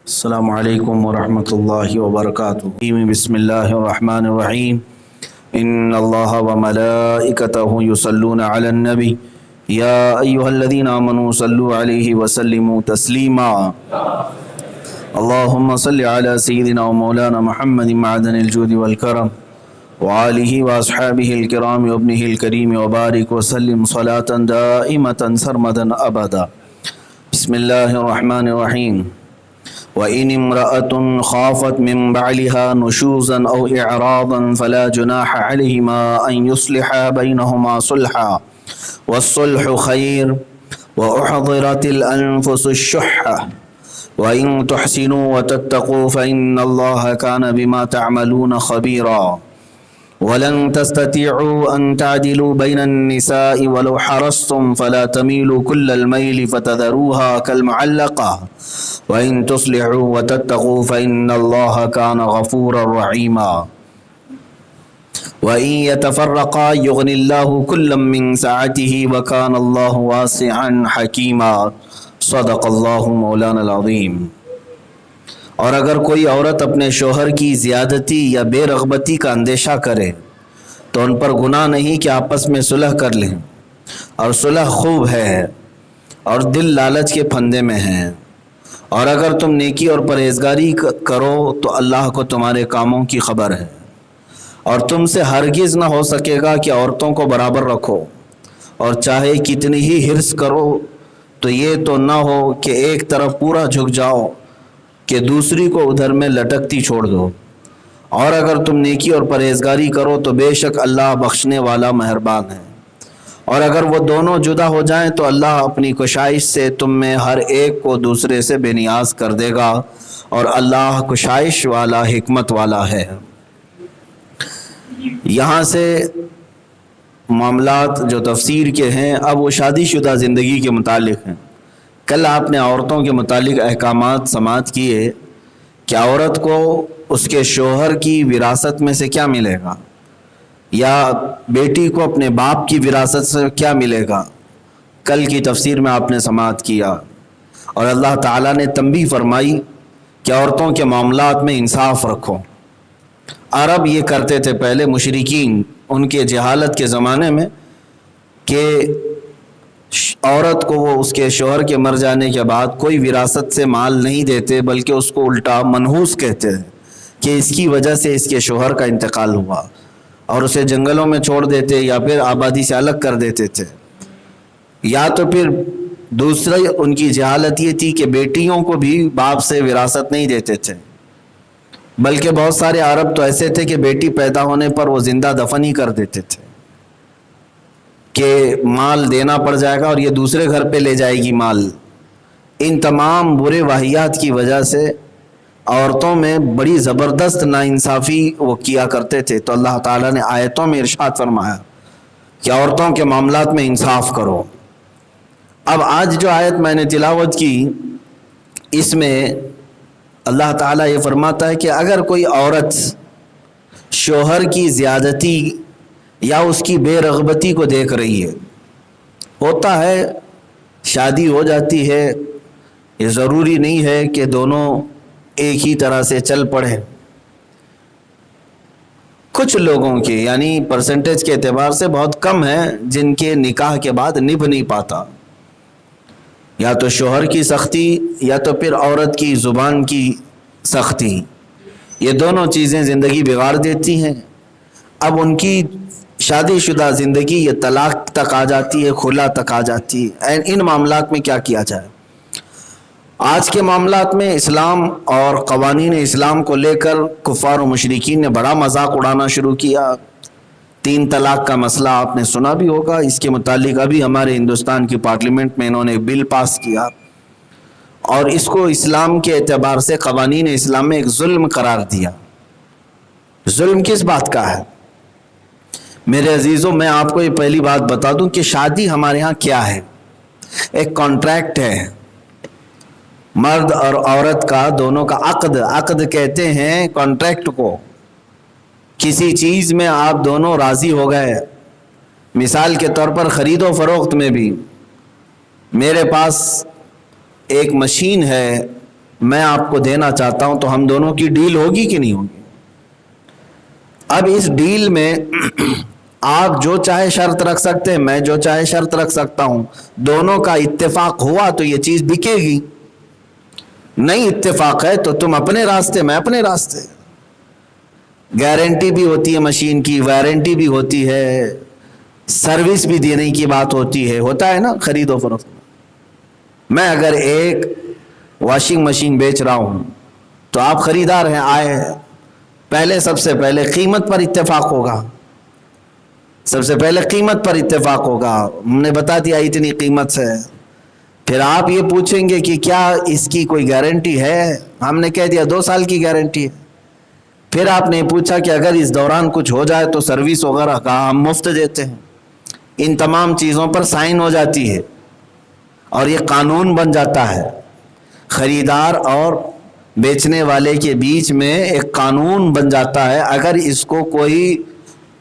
السلام علیکم ورحمۃ اللہ وبرکاتہ۔ بسم اللہ الرحمن الرحیم۔ ان اللہ وملائکتہ یصلون علی النبی یا ایھا الذین آمنوا صلوا علیہ وسلموا تسلیما۔ اللہم صل علی سیدنا ومولانا محمد معدن الجود والکرم وآلہ واصحابہ الکرام وابنہ الکریم وبارک وسلم صلاة دائمة سرمدا ابدا۔ بسم اللہ الرحمن الرحیم۔ وَإِنِ امْرَأَةٌ خَافَتْ مِنْ بَعْلِهَا نُشُوزًا أَوْ إِعْرَاضًا فَلَا جُنَاحَ عَلَيْهِمَا أَنْ يُصْلِحَا بَيْنَهُمَا صُلْحًا وَالصُّلْحُ خَيْرٌ وَأُحْضِرَتِ الْأَنْفُسُ الشُّحَّ وَإِنْ تُحْسِنُوا وَتَتَّقُوا فَإِنَّ اللَّهَ كَانَ بِمَا تَعْمَلُونَ خَبِيرًا وَلَنْ تَسْتَطِيعُوا أَنْ تَعْدِلُوا بَيْنَ النِّسَاءِ وَلَوْ حَرَصْتُمْ فَلَا تَمِيلُوا كُلَّ الْمَيْلِ فَتَذَرُوهَا كَالْمُعَلَّقَةِ وَإِنْ تُصْلِحُوا وَتَتَّقُوا فَإِنَّ اللَّهَ كَانَ غَفُورًا رَحِيمًا وَإِنْ يَتَفَرَّقَا يُغْنِ اللَّهُ كُلًّا مِّنْ سَعَتِهِ وَكَانَ اللَّهُ وَاسِعًا حَكِيمًا۔ صدق اللہ مولانا العظیم۔ اور اگر کوئی عورت اپنے شوہر کی زیادتی یا بے رغبتی کا اندیشہ کرے تو ان پر گناہ نہیں کہ آپس میں صلح کر لیں، اور صلح خوب ہے اور دل لالچ کے پھندے میں ہیں۔ اور اگر تم نیکی اور پرہیزگاری کرو تو اللہ کو تمہارے کاموں کی خبر ہے، اور تم سے ہرگز نہ ہو سکے گا کہ عورتوں کو برابر رکھو، اور چاہے کتنی ہی حرص کرو تو یہ تو نہ ہو کہ ایک طرف پورا جھک جاؤ کہ دوسری کو ادھر میں لٹکتی چھوڑ دو۔ اور اگر تم نیکی اور پرہیزگاری کرو تو بے شک اللہ بخشنے والا مہربان ہے۔ اور اگر وہ دونوں جدا ہو جائیں تو اللہ اپنی کشائش سے تم میں ہر ایک کو دوسرے سے بے نیاز کر دے گا، اور اللہ کشائش والا حکمت والا ہے۔ یہاں سے معاملات جو تفسیر کے ہیں اب وہ شادی شدہ زندگی کے متعلق ہیں۔ کل آپ نے عورتوں کے متعلق احکامات سماعت کیے کہ عورت کو اس کے شوہر کی وراثت میں سے کیا ملے گا، یا بیٹی کو اپنے باپ کی وراثت سے کیا ملے گا۔ کل کی تفسیر میں آپ نے سماعت کیا، اور اللہ تعالیٰ نے تنبیہ فرمائی کہ عورتوں کے معاملات میں انصاف رکھو۔ عرب یہ کرتے تھے پہلے، مشرکین ان کے جہالت کے زمانے میں، کہ عورت کو وہ اس کے شوہر کے مر جانے کے بعد کوئی وراثت سے مال نہیں دیتے، بلکہ اس کو الٹا منحوس کہتے ہیں کہ اس کی وجہ سے اس کے شوہر کا انتقال ہوا، اور اسے جنگلوں میں چھوڑ دیتے یا پھر آبادی سے الگ کر دیتے تھے۔ یا تو پھر دوسری ان کی جہالت یہ تھی کہ بیٹیوں کو بھی باپ سے وراثت نہیں دیتے تھے، بلکہ بہت سارے عرب تو ایسے تھے کہ بیٹی پیدا ہونے پر وہ زندہ دفن ہی کر دیتے تھے کہ مال دینا پڑ جائے گا اور یہ دوسرے گھر پہ لے جائے گی مال۔ ان تمام برے واحیات کی وجہ سے عورتوں میں بڑی زبردست ناانصافی وہ کیا کرتے تھے، تو اللہ تعالیٰ نے آیتوں میں ارشاد فرمایا کہ عورتوں کے معاملات میں انصاف کرو۔ اب آج جو آیت میں نے تلاوت کی، اس میں اللہ تعالیٰ یہ فرماتا ہے کہ اگر کوئی عورت شوہر کی زیادتی یا اس کی بے رغبتی کو دیکھ رہی ہے، ہوتا ہے شادی ہو جاتی ہے، یہ ضروری نہیں ہے کہ دونوں ایک ہی طرح سے چل پڑے۔ کچھ لوگوں کی یعنی پرسنٹیج کے اعتبار سے بہت کم ہیں جن کے نکاح کے بعد نبھ نہیں پاتا، یا تو شوہر کی سختی یا تو پھر عورت کی زبان کی سختی، یہ دونوں چیزیں زندگی بگاڑ دیتی ہیں۔ اب ان کی شادی شدہ زندگی یہ طلاق تک آ جاتی ہے، خلا تک آ جاتی ہے۔ ان معاملات میں کیا کیا جائے؟ آج کے معاملات میں اسلام اور قوانین اسلام کو لے کر کفار و مشرکین نے بڑا مذاق اڑانا شروع کیا۔ 3 طلاق کا مسئلہ آپ نے سنا بھی ہوگا، اس کے متعلق ابھی ہمارے ہندوستان کی پارلیمنٹ میں انہوں نے ایک بل پاس کیا، اور اس کو اسلام کے اعتبار سے قوانین اسلام میں ایک ظلم قرار دیا۔ ظلم کس بات کا ہے؟ میرے عزیزوں، میں آپ کو یہ پہلی بات بتا دوں کہ شادی ہمارے ہاں کیا ہے؟ ایک کانٹریکٹ ہے، مرد اور عورت کا دونوں کا عقد کہتے ہیں کانٹریکٹ کو۔ کسی چیز میں آپ دونوں راضی ہو گئے، مثال کے طور پر خرید و فروخت میں بھی، میرے پاس ایک مشین ہے میں آپ کو دینا چاہتا ہوں, تو ہم دونوں کی ڈیل ہوگی کہ نہیں ہوگی؟ اب اس ڈیل میں آپ جو چاہے شرط رکھ سکتے ہیں, میں جو چاہے شرط رکھ سکتا ہوں, دونوں کا اتفاق ہوا تو یہ چیز بکے گی. نہیں اتفاق ہے تو تم اپنے راستے, میں اپنے راستے. گارنٹی بھی ہوتی ہے مشین کی, وارنٹی بھی ہوتی ہے, سروس بھی دینے کی بات ہوتی ہے, ہوتا ہے نا خرید و فروخت. میں اگر ایک واشنگ مشین بیچ رہا ہوں تو آپ خریدار ہیں, آئے, پہلے سب سے پہلے قیمت پر اتفاق ہوگا, سب سے پہلے قیمت پر اتفاق ہوگا. ہم نے بتا دیا اتنی قیمت سے. پھر آپ یہ پوچھیں گے کہ کیا اس کی کوئی گارنٹی ہے؟ ہم نے کہہ دیا 2 سال کی گارنٹی ہے. پھر آپ نے پوچھا کہ اگر اس دوران کچھ ہو جائے تو سروس وغیرہ کا ہم مفت دیتے ہیں. ان تمام چیزوں پر سائن ہو جاتی ہے اور یہ قانون بن جاتا ہے. خریدار اور بیچنے والے کے بیچ میں ایک قانون بن جاتا ہے. اگر اس کو کوئی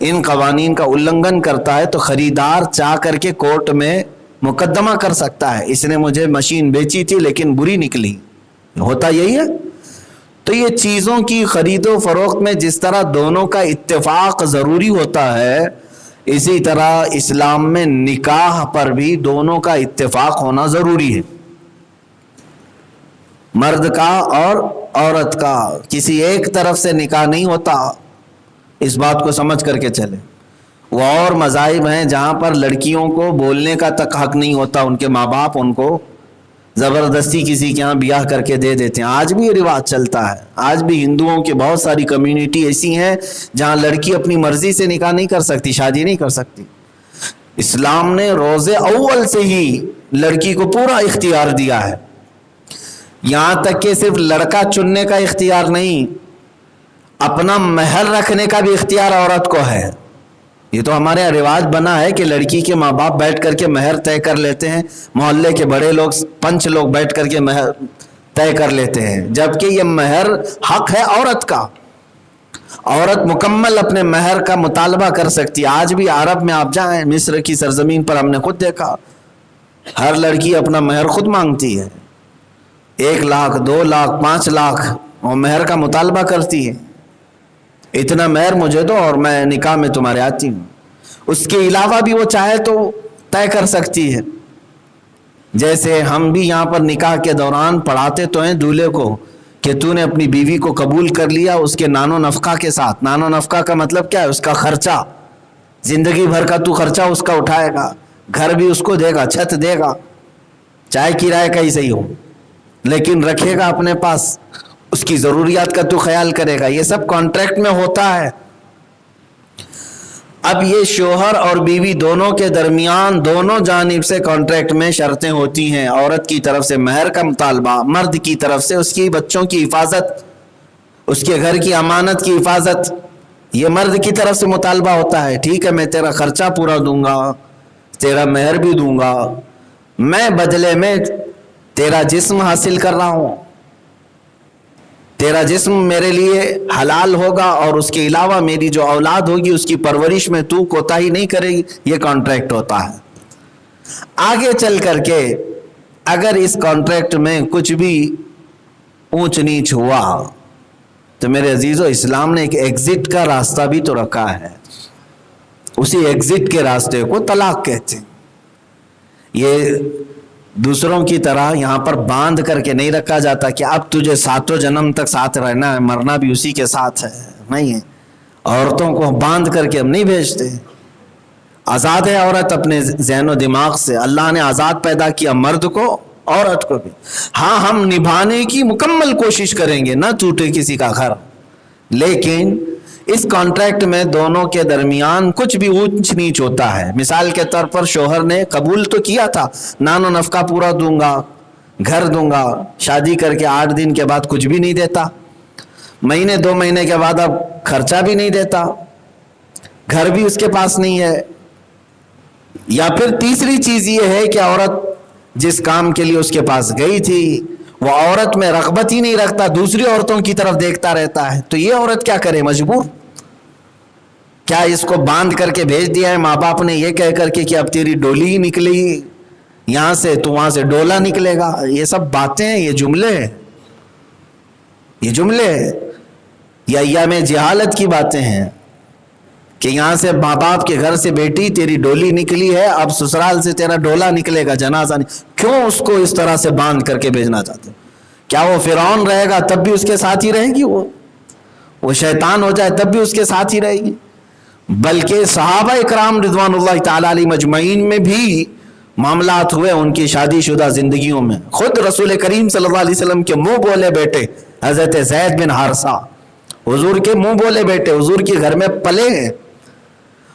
ان قوانین کا النگھن کرتا ہے تو خریدار چاہ کر کے کورٹ میں مقدمہ کر سکتا ہے, اس نے مجھے مشین بیچی تھی لیکن بری نکلی. ہوتا یہی ہے. تو یہ چیزوں کی خرید و فروخت میں جس طرح دونوں کا اتفاق ضروری ہوتا ہے, اسی طرح اسلام میں نکاح پر بھی دونوں کا اتفاق ہونا ضروری ہے. مرد کا اور عورت کا, کسی ایک طرف سے نکاح نہیں ہوتا. اس بات کو سمجھ کر کے چلیں. وہ اور مذاہب ہیں جہاں پر لڑکیوں کو بولنے کا تک حق نہیں ہوتا, ان کے ماں باپ ان کو زبردستی کسی کے ہاں بیاہ کر کے دے دیتے ہیں. آج بھی یہ رواج چلتا ہے. آج بھی ہندوؤں کی بہت ساری کمیونٹی ایسی ہیں جہاں لڑکی اپنی مرضی سے نکاح نہیں کر سکتی, شادی نہیں کر سکتی. اسلام نے روز اول سے ہی لڑکی کو پورا اختیار دیا ہے, یہاں تک کہ صرف لڑکا چننے کا اختیار نہیں, اپنا مہر رکھنے کا بھی اختیار عورت کو ہے. یہ تو ہمارے یہاں رواج بنا ہے کہ لڑکی کے ماں باپ بیٹھ کر کے مہر طے کر لیتے ہیں, محلے کے بڑے لوگ 5 لوگ بیٹھ کر کے مہر طے کر لیتے ہیں, جبکہ یہ مہر حق ہے عورت کا. عورت مکمل اپنے مہر کا مطالبہ کر سکتی ہے. آج بھی عرب میں آپ جائیں, مصر کی سرزمین پر ہم نے خود دیکھا, ہر لڑکی اپنا مہر خود مانگتی ہے. 1 لاکھ 2 لاکھ 5 لاکھ وہ مہر کا مطالبہ کرتی ہے. اتنا مہر مجھے دو اور میں نکاح میں تمہارے آتی ہوں. اس کے علاوہ بھی وہ چاہے تو طے کر سکتی ہے. جیسے ہم بھی یہاں پر نکاح کے دوران پڑھاتے تو ہیں دولہے کو کہ تو نے اپنی بیوی کو قبول کر لیا اس کے نان و نفقہ کے ساتھ. نان و نفقہ کا مطلب کیا ہے؟ اس کا خرچہ, زندگی بھر کا تو خرچہ اس کا اٹھائے گا, گھر بھی اس کو دے گا, چھت دے گا, چاہے کرائے کا ہی صحیح ہو, لیکن رکھے گا اپنے پاس, اس کی ضروریات کا تو خیال کرے گا. یہ سب کانٹریکٹ میں ہوتا ہے. اب یہ شوہر اور بیوی دونوں کے درمیان دونوں جانب سے کانٹریکٹ میں شرطیں ہوتی ہیں. عورت کی طرف سے مہر کا مطالبہ, مرد کی طرف سے اس کی بچوں کی حفاظت, اس کے گھر کی امانت کی حفاظت, یہ مرد کی طرف سے مطالبہ ہوتا ہے. ٹھیک ہے, میں تیرا خرچہ پورا دوں گا, تیرا مہر بھی دوں گا, میں بدلے میں تیرا جسم حاصل کر رہا ہوں, تیرا جسم میرے لیے حلال ہوگا, اور اس کے علاوہ میری جو اولاد ہوگی اس کی پرورش میں تو کوتاہی نہیں کرے گی. یہ کانٹریکٹ ہوتا ہے. آگے چل کر کے اگر اس کانٹریکٹ میں کچھ بھی اونچ نیچ ہوا تو میرے عزیزو, اسلام نے ایک ایگزٹ کا راستہ بھی تو رکھا ہے. اسی ایگزٹ کے راستے کو طلاق کہتے ہیں. یہ دوسروں کی طرح یہاں پر باندھ کر کے نہیں رکھا جاتا کہ اب تجھے 7 جنم تک ساتھ رہنا ہے, مرنا بھی اسی کے ساتھ ہے. نہیں ہے, عورتوں کو باندھ کر کے ہم نہیں بھیجتے. آزاد ہے عورت اپنے ذہن و دماغ سے. اللہ نے آزاد پیدا کیا مرد کو, عورت کو بھی. ہاں, ہم نبھانے کی مکمل کوشش کریں گے, نہ ٹوٹے کسی کا گھر, لیکن اس کانٹریکٹ میں دونوں کے درمیان کچھ بھی اونچ نیچ ہوتا ہے. مثال کے طور پر شوہر نے قبول تو کیا تھا, نان و نفقہ پورا دوں گا, گھر دوں گا, شادی کر کے 8 دن کے بعد کچھ بھی نہیں دیتا, مہینے 2 مہینے کے بعد اب خرچہ بھی نہیں دیتا, گھر بھی اس کے پاس نہیں ہے. یا پھر تیسری چیز یہ ہے کہ عورت جس کام کے لیے اس کے پاس گئی تھی وہ عورت میں رغبت ہی نہیں رکھتا, دوسری عورتوں کی طرف دیکھتا رہتا ہے. تو یہ عورت کیا کرے؟ مجبور. کیا اس کو باندھ کر کے بھیج دیا ہے ماں باپ نے یہ کہہ کر کے کہ اب تیری ڈولی ہی نکلی یہاں سے, تو وہاں سے ڈولا نکلے گا؟ یہ سب باتیں ہیں, یہ جملے ہیں. یہ جملے ہیں، یہ ایام جہالت کی باتیں ہیں کہ یہاں سے ماں باپ کے گھر سے بیٹی تیری ڈولی نکلی ہے، اب سسرال سے تیرا ڈولا نکلے گا، جنازہ نہیں. کیوں اس کو اس طرح سے باندھ کر کے بھیجنا چاہتے؟ کیا وہ فرعون رہے گا تب بھی اس کے ساتھ ہی رہے گی؟ وہ شیطان ہو جائے تب بھی اس کے ساتھ ہی رہے گی؟ بلکہ صحابہ اکرام رضوان اللہ تعالی علیہم اجمعین میں بھی معاملات ہوئے ان کی شادی شدہ زندگیوں میں. خود رسول کریم صلی اللہ علیہ وسلم کے منہ بولے بیٹے حضرت زید بن حارثہ، حضور کے منہ بولے بیٹے، حضور کے گھر میں پلے ہیں،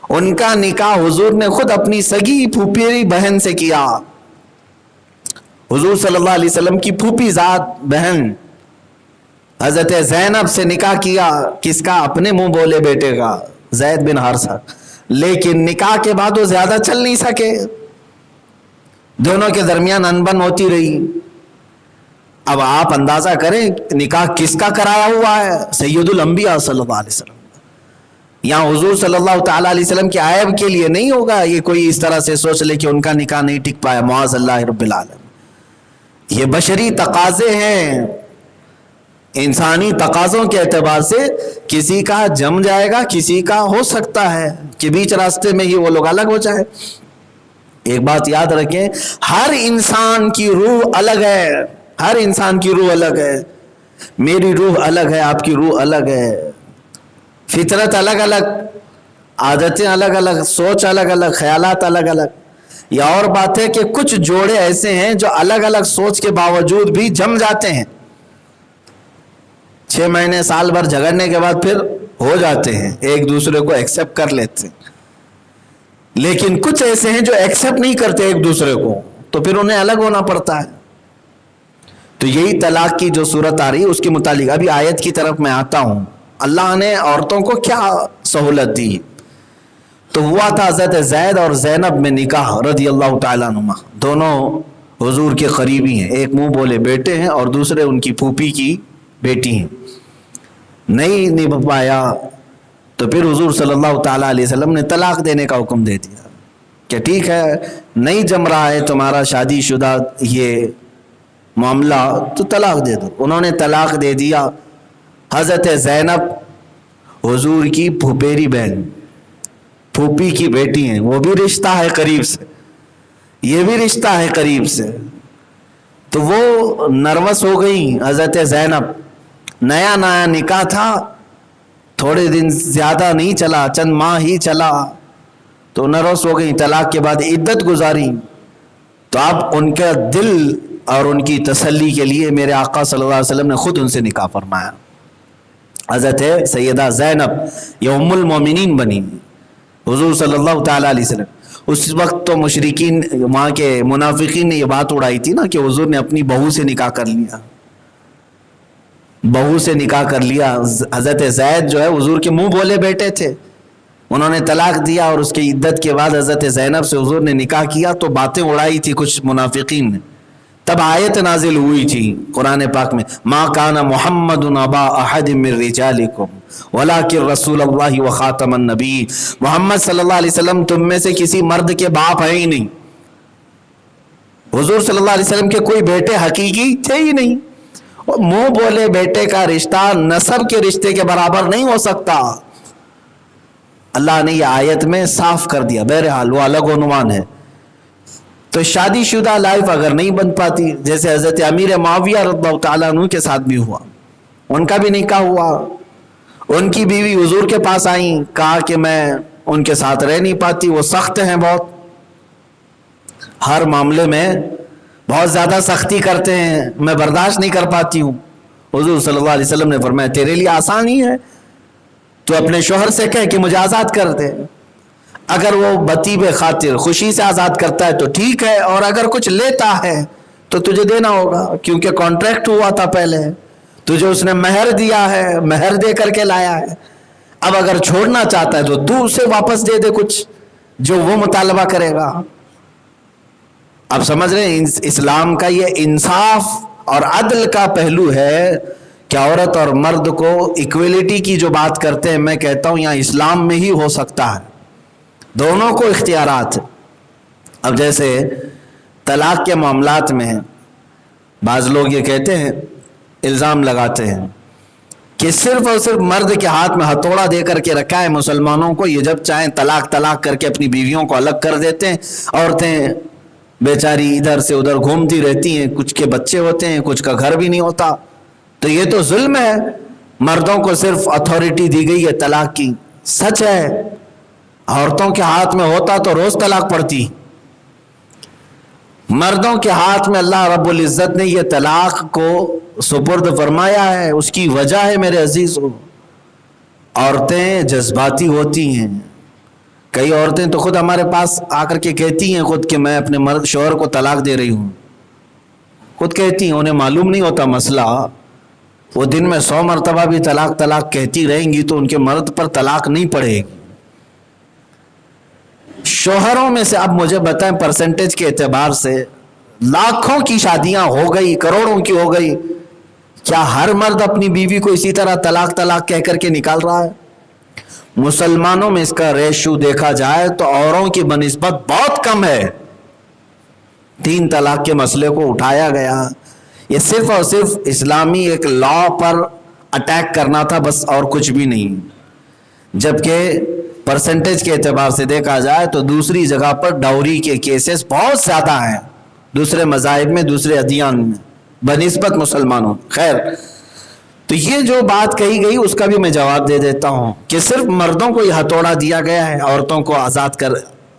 ان کا نکاح حضور نے خود اپنی سگی پھوپھی بہن سے کیا. حضور صلی اللہ علیہ وسلم کی پھوپھی ذات بہن حضرت زینب سے نکاح کیا. کس کا؟ اپنے منہ بولے بیٹے کا، زید بن حارثہ. لیکن نکاح کے بعد وہ زیادہ چل نہیں سکے، دونوں کے درمیان انبن ہوتی رہی. اب آپ اندازہ کریں نکاح کس کا کرایا ہوا ہے؟ سید الانبیاء صلی اللہ علیہ وسلم. یہاں حضور صلی اللہ تعالیٰ علیہ وسلم کے عیب کے لیے نہیں ہوگا یہ کوئی اس طرح سے سوچ لے کہ ان کا نکاح نہیں ٹک پایا، معاذ اللہ رب العالمین. یہ بشری تقاضے ہیں، انسانی تقاضوں کے اعتبار سے کسی کا جم جائے گا، کسی کا ہو سکتا ہے کہ بیچ راستے میں ہی وہ لوگ الگ ہو جائے. ایک بات یاد رکھیں، ہر انسان کی روح الگ ہے، ہر انسان کی روح الگ ہے. میری روح الگ ہے، آپ کی روح الگ ہے، فطرت الگ الگ، عادتیں الگ الگ، سوچ الگ الگ، خیالات الگ الگ. یہ اور بات ہے کہ کچھ جوڑے ایسے ہیں جو الگ الگ سوچ کے باوجود بھی جم جاتے ہیں، 6 مہینے سال بھر جھگڑنے کے بعد پھر ہو جاتے ہیں، ایک دوسرے کو ایکسیپٹ کر لیتے ہیں. لیکن کچھ ایسے ہیں جو ایکسیپٹ نہیں کرتے ایک دوسرے کو، تو پھر انہیں الگ ہونا پڑتا ہے. تو یہی طلاق کی جو صورت آ رہی ہے اس کے متعلق ابھی آیت کی طرف میں آتا ہوں. اللہ نے عورتوں کو کیا سہولت دی؟ تو ہوا تھا حضرت زید اور زینب میں نکاح رضی اللہ تعالیٰ عنہما، دونوں حضور کے قریبی ہیں، ایک منہ بولے بیٹے ہیں اور دوسرے ان کی پھوپھی کی بیٹی ہیں. نہیں نبھ پایا تو پھر حضور صلی اللہ تعالیٰ علیہ وسلم نے طلاق دینے کا حکم دے دیا کہ ٹھیک ہے نہیں جم رہا ہے تمہارا شادی شدہ یہ معاملہ تو طلاق دے دو. انہوں نے طلاق دے دیا. حضرت زینب حضور کی پھوپھیری بہن، پھوپھی کی بیٹی ہیں، وہ بھی رشتہ ہے قریب سے، یہ بھی رشتہ ہے قریب سے. تو وہ نروس ہو گئی حضرت زینب، نیا نیا نکاح تھا، تھوڑے دن زیادہ نہیں چلا، چند ماہ ہی چلا، تو نروس ہو گئی. طلاق کے بعد عدت گزاری. تو اب ان کا دل اور ان کی تسلی کے لیے میرے آقا صلی اللہ علیہ وسلم نے خود ان سے نکاح فرمایا. حضرت سیدہ زینب یہ ام المومنین بنی حضور صلی اللہ تعالیٰ علیہ وسلم. اس وقت تو مشرکین وہاں کے منافقین نے یہ بات اڑائی تھی نا کہ حضور نے اپنی بہو سے نکاح کر لیا، بہو سے نکاح کر لیا. حضرت زید جو ہے حضور کے منہ بولے بیٹے تھے، انہوں نے طلاق دیا اور اس کی عدت کے بعد حضرت زینب سے حضور نے نکاح کیا. تو باتیں اڑائی تھی کچھ منافقین نے. تب آیت نازل ہوئی تھی قرآن پاک میں، ما کان محمد ابا احد من رجالکم ولکن رسول اللہ وخاتم النبی. محمد صلی اللہ علیہ وسلم تم میں سے کسی مرد کے باپ ہیں ہی نہیں، حضور صلی اللہ علیہ وسلم کے کوئی بیٹے حقیقی تھے ہی نہیں. منہ بولے بیٹے کا رشتہ نسب کے رشتے کے برابر نہیں ہو سکتا. اللہ نے یہ آیت میں صاف کر دیا. بہرحال وہ الگ عنوان ہے. تو شادی شدہ لائف اگر نہیں بن پاتی، جیسے حضرت امیر معاویہ رضی اللہ تعالیٰ عنہ کے ساتھ بھی ہوا، ان کا بھی نکاح ہوا، ان کی بیوی حضور کے پاس آئیں، کہا کہ میں ان کے ساتھ رہ نہیں پاتی، وہ سخت ہیں بہت، ہر معاملے میں بہت زیادہ سختی کرتے ہیں، میں برداشت نہیں کر پاتی ہوں. حضور صلی اللہ علیہ وسلم نے فرمایا تیرے لیے آسان ہی ہے، تو اپنے شوہر سے کہہ کہ مجھے آزاد کر دے. اگر وہ بطیب خاطر خوشی سے آزاد کرتا ہے تو ٹھیک ہے، اور اگر کچھ لیتا ہے تو تجھے دینا ہوگا، کیونکہ کانٹریکٹ ہوا تھا پہلے، تجھے اس نے مہر دیا ہے، مہر دے کر کے لایا ہے. اب اگر چھوڑنا چاہتا ہے تو اسے واپس دے دے کچھ جو وہ مطالبہ کرے گا. اب سمجھ رہے ہیں اسلام کا یہ انصاف اور عدل کا پہلو ہے کہ عورت اور مرد کو ایکویلٹی کی جو بات کرتے ہیں، میں کہتا ہوں یہاں اسلام میں ہی ہو سکتا ہے، دونوں کو اختیارات. اب جیسے طلاق کے معاملات میں بعض لوگ یہ کہتے ہیں، الزام لگاتے ہیں کہ صرف اور صرف مرد کے ہاتھ میں ہتھوڑا دے کر کے رکھا ہے مسلمانوں کو، یہ جب چاہیں طلاق طلاق کر کے اپنی بیویوں کو الگ کر دیتے ہیں. عورتیں بیچاری ادھر سے ادھر گھومتی رہتی ہیں، کچھ کے بچے ہوتے ہیں، کچھ کا گھر بھی نہیں ہوتا. تو یہ تو ظلم ہے. مردوں کو صرف اتھارٹی دی گئی ہے طلاق کی. سچ ہے، عورتوں کے ہاتھ میں ہوتا تو روز طلاق پڑتی. مردوں کے ہاتھ میں اللہ رب العزت نے یہ طلاق کو سپرد فرمایا ہے. اس کی وجہ ہے میرے عزیزو، عورتیں جذباتی ہوتی ہیں. کئی عورتیں تو خود ہمارے پاس آ کر کے کہتی ہیں خود کہ میں اپنے مرد شوہر کو طلاق دے رہی ہوں. خود کہتی ہیں، انہیں معلوم نہیں ہوتا مسئلہ. وہ دن میں 100 مرتبہ بھی طلاق طلاق کہتی رہیں گی تو ان کے مرد پر طلاق نہیں پڑے گی. شوہروں میں سے اب مجھے بتائیں پرسنٹیج کے اعتبار سے لاکھوں کی شادیاں ہو گئی، کروڑوں کی ہو گئی، کیا ہر مرد اپنی بیوی کو اسی طرح طلاق طلاق کہہ کر کے نکال رہا ہے؟ مسلمانوں میں اس کا ریشو دیکھا جائے تو اوروں کی بنسبت بہت کم ہے. 3 طلاق کے مسئلے کو اٹھایا گیا، یہ صرف اور صرف اسلامی ایک لا پر اٹیک کرنا تھا بس، اور کچھ بھی نہیں. جبکہ پرسنٹیج کے اعتبار سے دیکھا جائے تو دوسری جگہ پر ڈاوری کے کیسز بہت زیادہ ہیں، دوسرے مذاہب میں، دوسرے ادیان میں بنسبت مسلمانوں. خیر، تو یہ جو بات کہی گئی اس کا بھی میں جواب دے دیتا ہوں کہ صرف مردوں کو یہ ہتھوڑا دیا گیا ہے عورتوں کو آزاد کر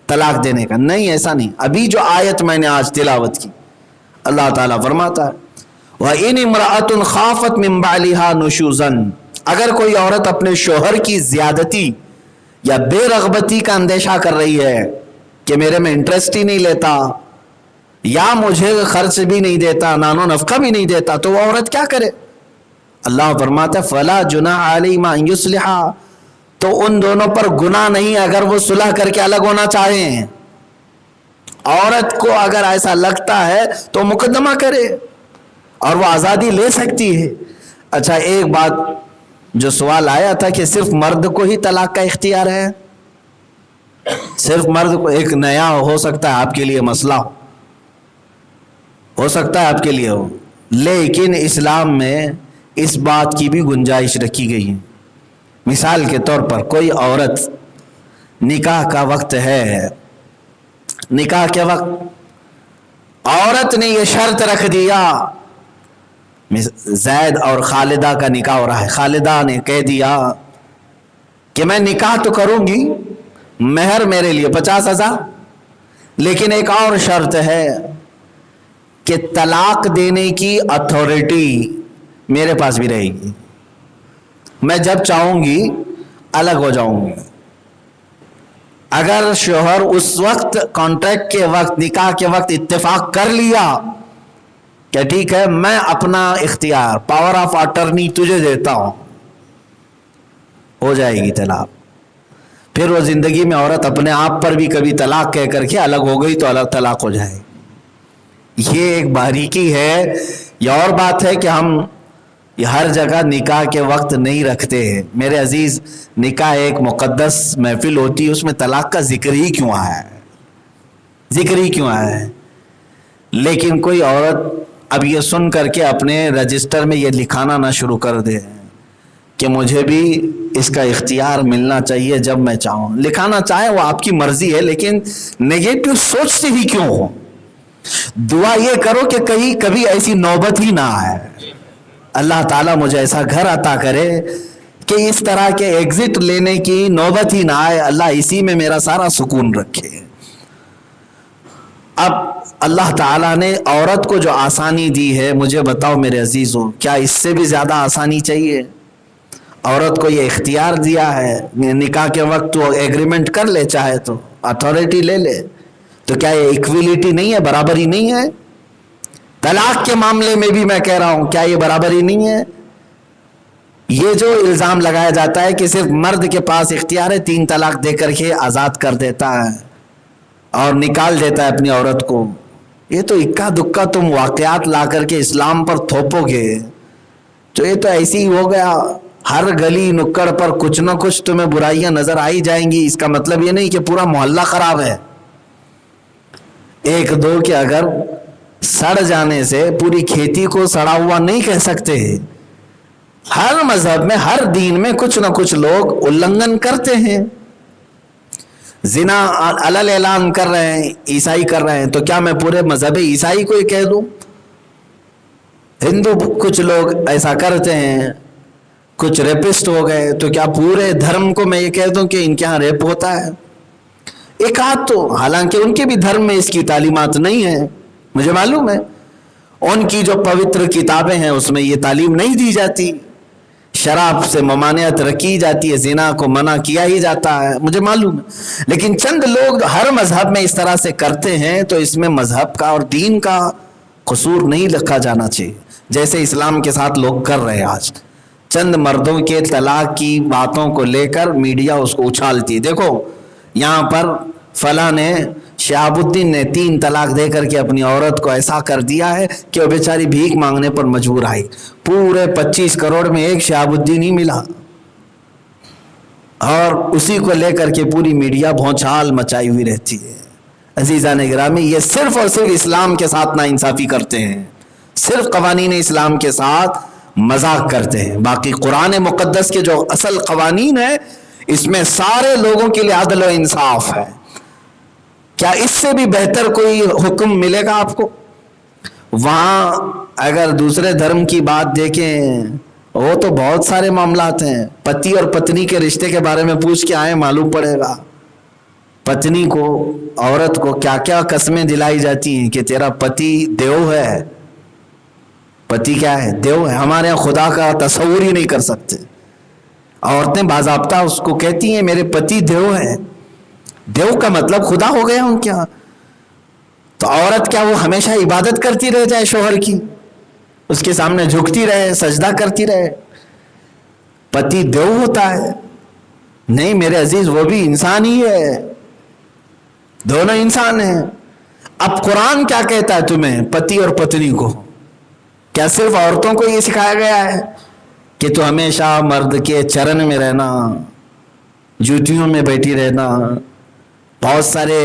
طلاق دینے کا. نہیں، ایسا نہیں. ابھی جو آیت میں نے آج تلاوت کی، اللہ تعالیٰ فرماتا ہے وَإِنِ امْرَأَةٌ خَافَتْ مِنْ بَعْلِهَا نُشُوزًا، اگر کوئی عورت اپنے شوہر کی زیادتی یا بے رغبتی کا اندیشہ کر رہی ہے کہ میرے میں انٹرسٹ ہی نہیں لیتا یا مجھے خرچ بھی نہیں دیتا، نان و نفقہ بھی نہیں دیتا، تو وہ عورت کیا کرے؟ اللہ فرماتا ہے فَلَا جُنَاحَ عَلَيْهِمَا أَن يُصْلِحَا، تو ان دونوں پر گناہ نہیں اگر وہ صلح کر کے الگ ہونا چاہیں. عورت کو اگر ایسا لگتا ہے تو مقدمہ کرے اور وہ آزادی لے سکتی ہے. اچھا، ایک بات جو سوال آیا تھا کہ صرف مرد کو ہی طلاق کا اختیار ہے، صرف مرد کو، ایک نیا ہو سکتا ہے آپ کے لیے مسئلہ، ہو سکتا ہے آپ کے لیے ہو، لیکن اسلام میں اس بات کی بھی گنجائش رکھی گئی ہے. مثال کے طور پر کوئی عورت نکاح کا وقت ہے، نکاح کے وقت عورت نے یہ شرط رکھ دیا، زید اور خالدہ کا نکاح ہو رہا ہے، خالدہ نے کہہ دیا کہ میں نکاح تو کروں گی، مہر میرے لیے 50,000، لیکن ایک اور شرط ہے کہ طلاق دینے کی اتھارٹی میرے پاس بھی رہے گی، میں جب چاہوں گی الگ ہو جاؤں گی. اگر شوہر اس وقت کانٹریکٹ کے وقت، نکاح کے وقت اتفاق کر لیا کہ ٹھیک ہے میں اپنا اختیار، پاور آف اٹرنی تجھے دیتا ہوں، ہو جائے گی طلاق. پھر وہ زندگی میں عورت اپنے آپ پر بھی کبھی طلاق کہہ کر کے الگ ہو گئی تو الگ طلاق ہو جائے. یہ ایک باریکی ہے. یہ اور بات ہے کہ ہم یہ ہر جگہ نکاح کے وقت نہیں رکھتے ہیں. میرے عزیز، نکاح ایک مقدس محفل ہوتی ہے، اس میں طلاق کا ذکر ہی کیوں آیا ہے؟ ذکر ہی کیوں آیا ہے؟ لیکن کوئی عورت اب یہ سن کر کے اپنے رجسٹر میں یہ لکھانا نہ شروع کر دے کہ مجھے بھی اس کا اختیار ملنا چاہیے جب میں چاہوں. لکھانا چاہے وہ آپ کی مرضی ہے، لیکن نیگیٹو سوچتے ہی کیوں ہو؟ دعا یہ کرو کہ کبھی ایسی نوبت ہی نہ آئے. اللہ تعالیٰ مجھے ایسا گھر عطا کرے کہ اس طرح کے ایگزٹ لینے کی نوبت ہی نہ آئے. اللہ اسی میں میرا سارا سکون رکھے. اب اللہ تعالیٰ نے عورت کو جو آسانی دی ہے، مجھے بتاؤ میرے عزیزوں، کیا اس سے بھی زیادہ آسانی چاہیے؟ عورت کو یہ اختیار دیا ہے، نکاح کے وقت وہ ایگریمنٹ کر لے، چاہے تو اتھارٹی لے لے، تو کیا یہ ایکویلٹی نہیں ہے، برابری نہیں ہے؟ طلاق کے معاملے میں بھی میں کہہ رہا ہوں، کیا یہ برابری نہیں ہے؟ یہ جو الزام لگایا جاتا ہے کہ صرف مرد کے پاس اختیار ہے، 3 طلاق دے کر کے آزاد کر دیتا ہے اور نکال دیتا ہے اپنی عورت کو، یہ تو اکا دکا تم واقعات لا کر کے اسلام پر تھوپو گے تو یہ تو ایسی ہی ہو گیا. ہر گلی نکڑ پر کچھ نہ کچھ تمہیں برائیاں نظر آئی جائیں گی. اس کا مطلب یہ نہیں کہ پورا محلہ خراب ہے. ایک دو کے اگر سڑ جانے سے پوری کھیتی کو سڑا ہوا نہیں کہہ سکتے. ہر مذہب میں ہر دین میں کچھ نہ کچھ لوگ النگھن کرتے ہیں. زنا علل اعلان کر رہے ہیں، عیسائی کر رہے ہیں، تو کیا میں پورے مذہب عیسائی کو ہی کہہ دوں؟ ہندو کچھ لوگ ایسا کرتے ہیں، کچھ ریپسٹ ہو گئے، تو کیا پورے دھرم کو میں یہ کہہ دوں کہ ان کے ہاں ریپ ہوتا ہے؟ ایک آدھ تو، حالانکہ ان کے بھی دھرم میں اس کی تعلیمات نہیں ہیں، مجھے معلوم ہے ان کی جو پوتر کتابیں ہیں اس میں یہ تعلیم نہیں دی جاتی، شراب سے ممانعت رکھی جاتی ہے، زنا کو منع کیا ہی جاتا ہے، مجھے معلوم ہے. لیکن چند لوگ ہر مذہب میں اس طرح سے کرتے ہیں، تو اس میں مذہب کا اور دین کا قصور نہیں رکھا جانا چاہیے، جیسے اسلام کے ساتھ لوگ کر رہے ہیں. آج چند مردوں کے طلاق کی باتوں کو لے کر میڈیا اس کو اچھالتی ہے، دیکھو یہاں پر فلاں نے، شہاب الدین نے 3 طلاق دے کر کے اپنی عورت کو ایسا کر دیا ہے کہ وہ بیچاری بھیک مانگنے پر مجبور آئی. پورے 25 کروڑ میں ایک شہاب الدین ہی ملا، اور اسی کو لے کر کے پوری میڈیا بھونچال مچائی ہوئی رہتی ہے. عزیزان گرامی، یہ صرف اور صرف اسلام کے ساتھ ناانصافی کرتے ہیں، صرف قوانین اسلام کے ساتھ مذاق کرتے ہیں. باقی قرآن مقدس کے جو اصل قوانین ہیں اس میں سارے لوگوں کے لیے عدل و انصاف ہے. کیا اس سے بھی بہتر کوئی حکم ملے گا آپ کو؟ وہاں اگر دوسرے دھرم کی بات دیکھیں، وہ تو بہت سارے معاملات ہیں. پتی اور پتنی کے رشتے کے بارے میں پوچھ کے آئے، معلوم پڑے گا پتنی کو، عورت کو کیا کیا قسمیں دلائی جاتی ہیں کہ تیرا پتی دیو ہے. پتی کیا ہے؟ دیو ہے. ہمارے یہاں خدا کا تصور ہی نہیں کر سکتے. عورتیں باضابطہ اس کو کہتی ہیں میرے پتی دیو ہے. دیو کا مطلب خدا ہو گیا ان کے یہاں. تو عورت کیا وہ ہمیشہ عبادت کرتی رہ جائے شوہر کی، اس کے سامنے جھکتی رہے، سجدہ کرتی رہے؟ پتی دیو ہوتا ہے؟ نہیں میرے عزیز، وہ بھی انسان ہی ہے، دونوں انسان ہیں. اب قرآن کیا کہتا ہے تمہیں پتی اور پتنی کو؟ کیا صرف عورتوں کو یہ سکھایا گیا ہے کہ تو ہمیشہ مرد کے چرن میں رہنا، جوتیوں میں بیٹھی رہنا؟ بہت سارے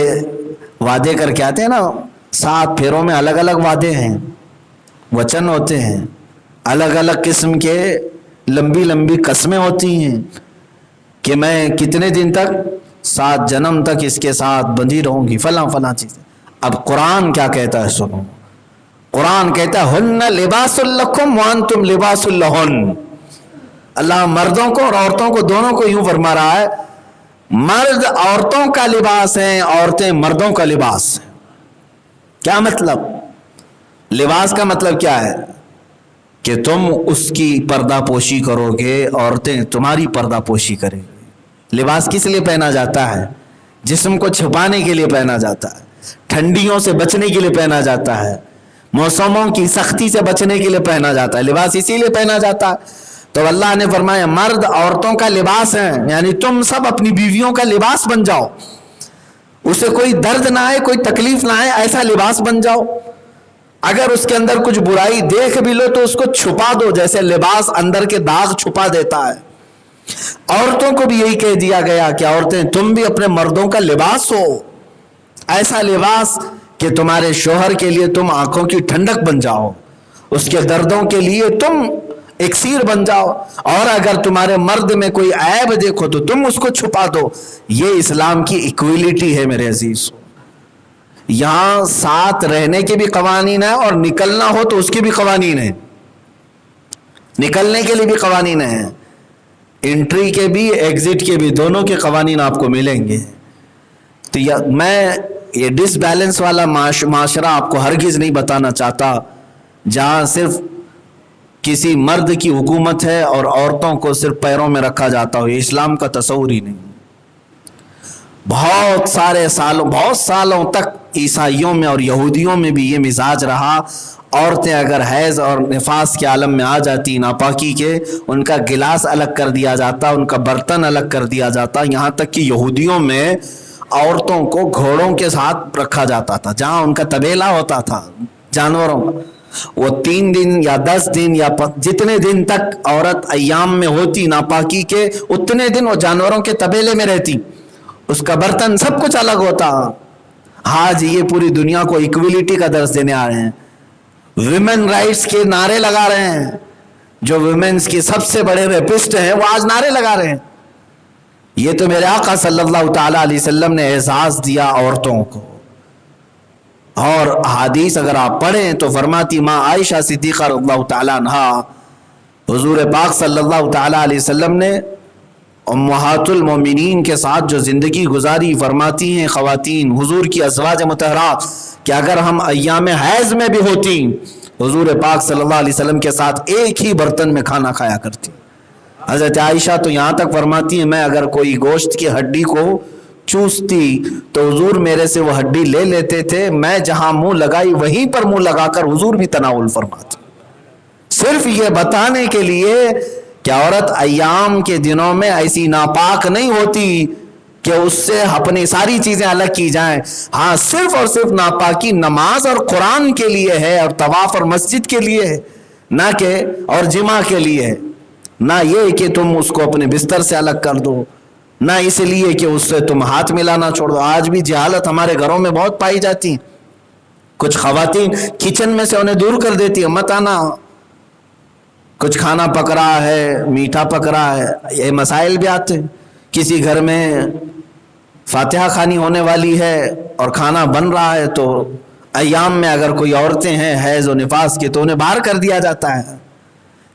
وعدے کر کے آتے ہیں نا، 7 پھیروں میں الگ الگ وعدے ہیں، وچن ہوتے ہیں، الگ الگ قسم کے لمبی لمبی قسمیں ہوتی ہیں کہ میں کتنے دن تک، 7 جنم تک اس کے ساتھ بندھی رہوں گی، فلاں فلاں چیزیں. اب قرآن کیا کہتا ہے سنو. قرآن کہتا ہے ہن لباس لکم وانتم لباس لہن. اللہ مردوں کو اور عورتوں کو دونوں کو یوں فرما رہا ہے، مرد عورتوں کا لباس ہیں، عورتیں مردوں کا لباس ہیں. کیا مطلب؟ لباس کا مطلب کیا ہے کہ تم اس کی پردہ پوشی کرو گے، عورتیں تمہاری پردہ پوشی کریں گے. لباس کس لیے پہنا جاتا ہے؟ جسم کو چھپانے کے لیے پہنا جاتا ہے، ٹھنڈیوں سے بچنے کے لیے پہنا جاتا ہے، موسموں کی سختی سے بچنے کے لیے پہنا جاتا ہے. لباس اسی لیے پہنا جاتا ہے. تو اللہ نے فرمایا مرد عورتوں کا لباس ہیں، یعنی تم سب اپنی بیویوں کا لباس بن جاؤ، اسے کوئی درد نہ آئے، کوئی تکلیف نہ آئے، ایسا لباس بن جاؤ. اگر اس کے اندر کچھ برائی دیکھ بھی لو تو اس کو چھپا دو، جیسے لباس اندر کے داغ چھپا دیتا ہے. عورتوں کو بھی یہی کہہ دیا گیا کہ عورتیں تم بھی اپنے مردوں کا لباس ہو، ایسا لباس کہ تمہارے شوہر کے لیے تم آنکھوں کی ٹھنڈک بن جاؤ، اس کے دردوں کے لیے تم اکسیر بن جاؤ، اور اگر تمہارے مرد میں کوئی عیب دیکھو تو تم اس کو چھپا دو. یہ اسلام کی ایکویلٹی ہے میرے عزیز. یہاں ساتھ رہنے کے بھی قوانین ہیں اور نکلنا ہو تو اس کے بھی قوانین ہیں، نکلنے کے لیے بھی قوانین ہیں، انٹری کے بھی ایگزٹ کے بھی، دونوں کے قوانین آپ کو ملیں گے. تو میں یہ ڈس بیلنس والا معاشرہ آپ کو ہرگز نہیں بتانا چاہتا جہاں صرف کسی مرد کی حکومت ہے اور عورتوں کو صرف پیروں میں رکھا جاتا ہو. یہ اسلام کا تصور ہی نہیں. بہت سالوں تک عیسائیوں میں اور یہودیوں میں بھی یہ مزاج رہا. عورتیں اگر حیض اور نفاس کے عالم میں آ جاتی ناپاکی کے، ان کا گلاس الگ کر دیا جاتا، ان کا برتن الگ کر دیا جاتا. یہاں تک کہ یہودیوں میں عورتوں کو گھوڑوں کے ساتھ رکھا جاتا تھا، جہاں ان کا طبیلہ ہوتا تھا جانوروں. وہ 3 دن یا 10 دن یا جتنے دن تک عورت ایام میں ہوتی ناپاکی کے، اتنے دن وہ جانوروں کے طبیلے میں رہتی، اس کا برتن سب کچھ الگ ہوتا. آج یہ پوری دنیا کو ایکویلٹی کا درس دینے آ رہے ہیں، ویمن رائٹس کے نعرے لگا رہے ہیں، جو ویمنس کی سب سے بڑے ریپسٹ ہیں وہ آج نعرے لگا رہے ہیں. یہ تو میرے آقا صلی اللہ تعالیٰ علیہ وسلم نے اعزاز دیا عورتوں کو. اور حدیث اگر آپ پڑھیں تو فرماتی ماں عائشہ صدیقہ رضی اللہ تعالیٰ عنہا، حضور پاک صلی اللہ تعالیٰ علیہ وسلم نے امہات المومنین کے ساتھ جو زندگی گزاری، فرماتی ہیں خواتین حضور کی ازواج مطہرات کہ اگر ہم ایام حیض میں بھی ہوتی حضور پاک صلی اللہ علیہ وسلم کے ساتھ ایک ہی برتن میں کھانا کھایا کرتی. حضرت عائشہ تو یہاں تک فرماتی ہیں میں اگر کوئی گوشت کی ہڈی کو چوستی تو حضور میرے سے وہ ہڈی لے لیتے تھے، میں جہاں منہ لگائی وہیں پر منہ لگا کر حضور بھی تناول فرماتے. صرف یہ بتانے کے لیے کہ عورت ایام کے دنوں میں ایسی ناپاک نہیں ہوتی کہ اس سے اپنی ساری چیزیں الگ کی جائیں. ہاں صرف اور صرف ناپاکی نماز اور قرآن کے لیے ہے، اور طواف اور مسجد کے لیے ہے، نہ کہ اور جماع کے لیے ہے. نہ یہ کہ تم اس کو اپنے بستر سے الگ کر دو، نہ اس لیے کہ اس سے تم ہاتھ ملانا چھوڑ دو. آج بھی جہالت ہمارے گھروں میں بہت پائی جاتی. کچھ خواتین کچن میں سے انہیں دور کر دیتی ہے، مت آنا. کچھ کھانا پک رہا ہے، میٹھا پک رہا ہے، یہ مسائل بھی آتے. کسی گھر میں فاتحہ خوانی ہونے والی ہے اور کھانا بن رہا ہے تو ایام میں اگر کوئی عورتیں ہیں حیض و نفاس کی تو انہیں باہر کر دیا جاتا ہے.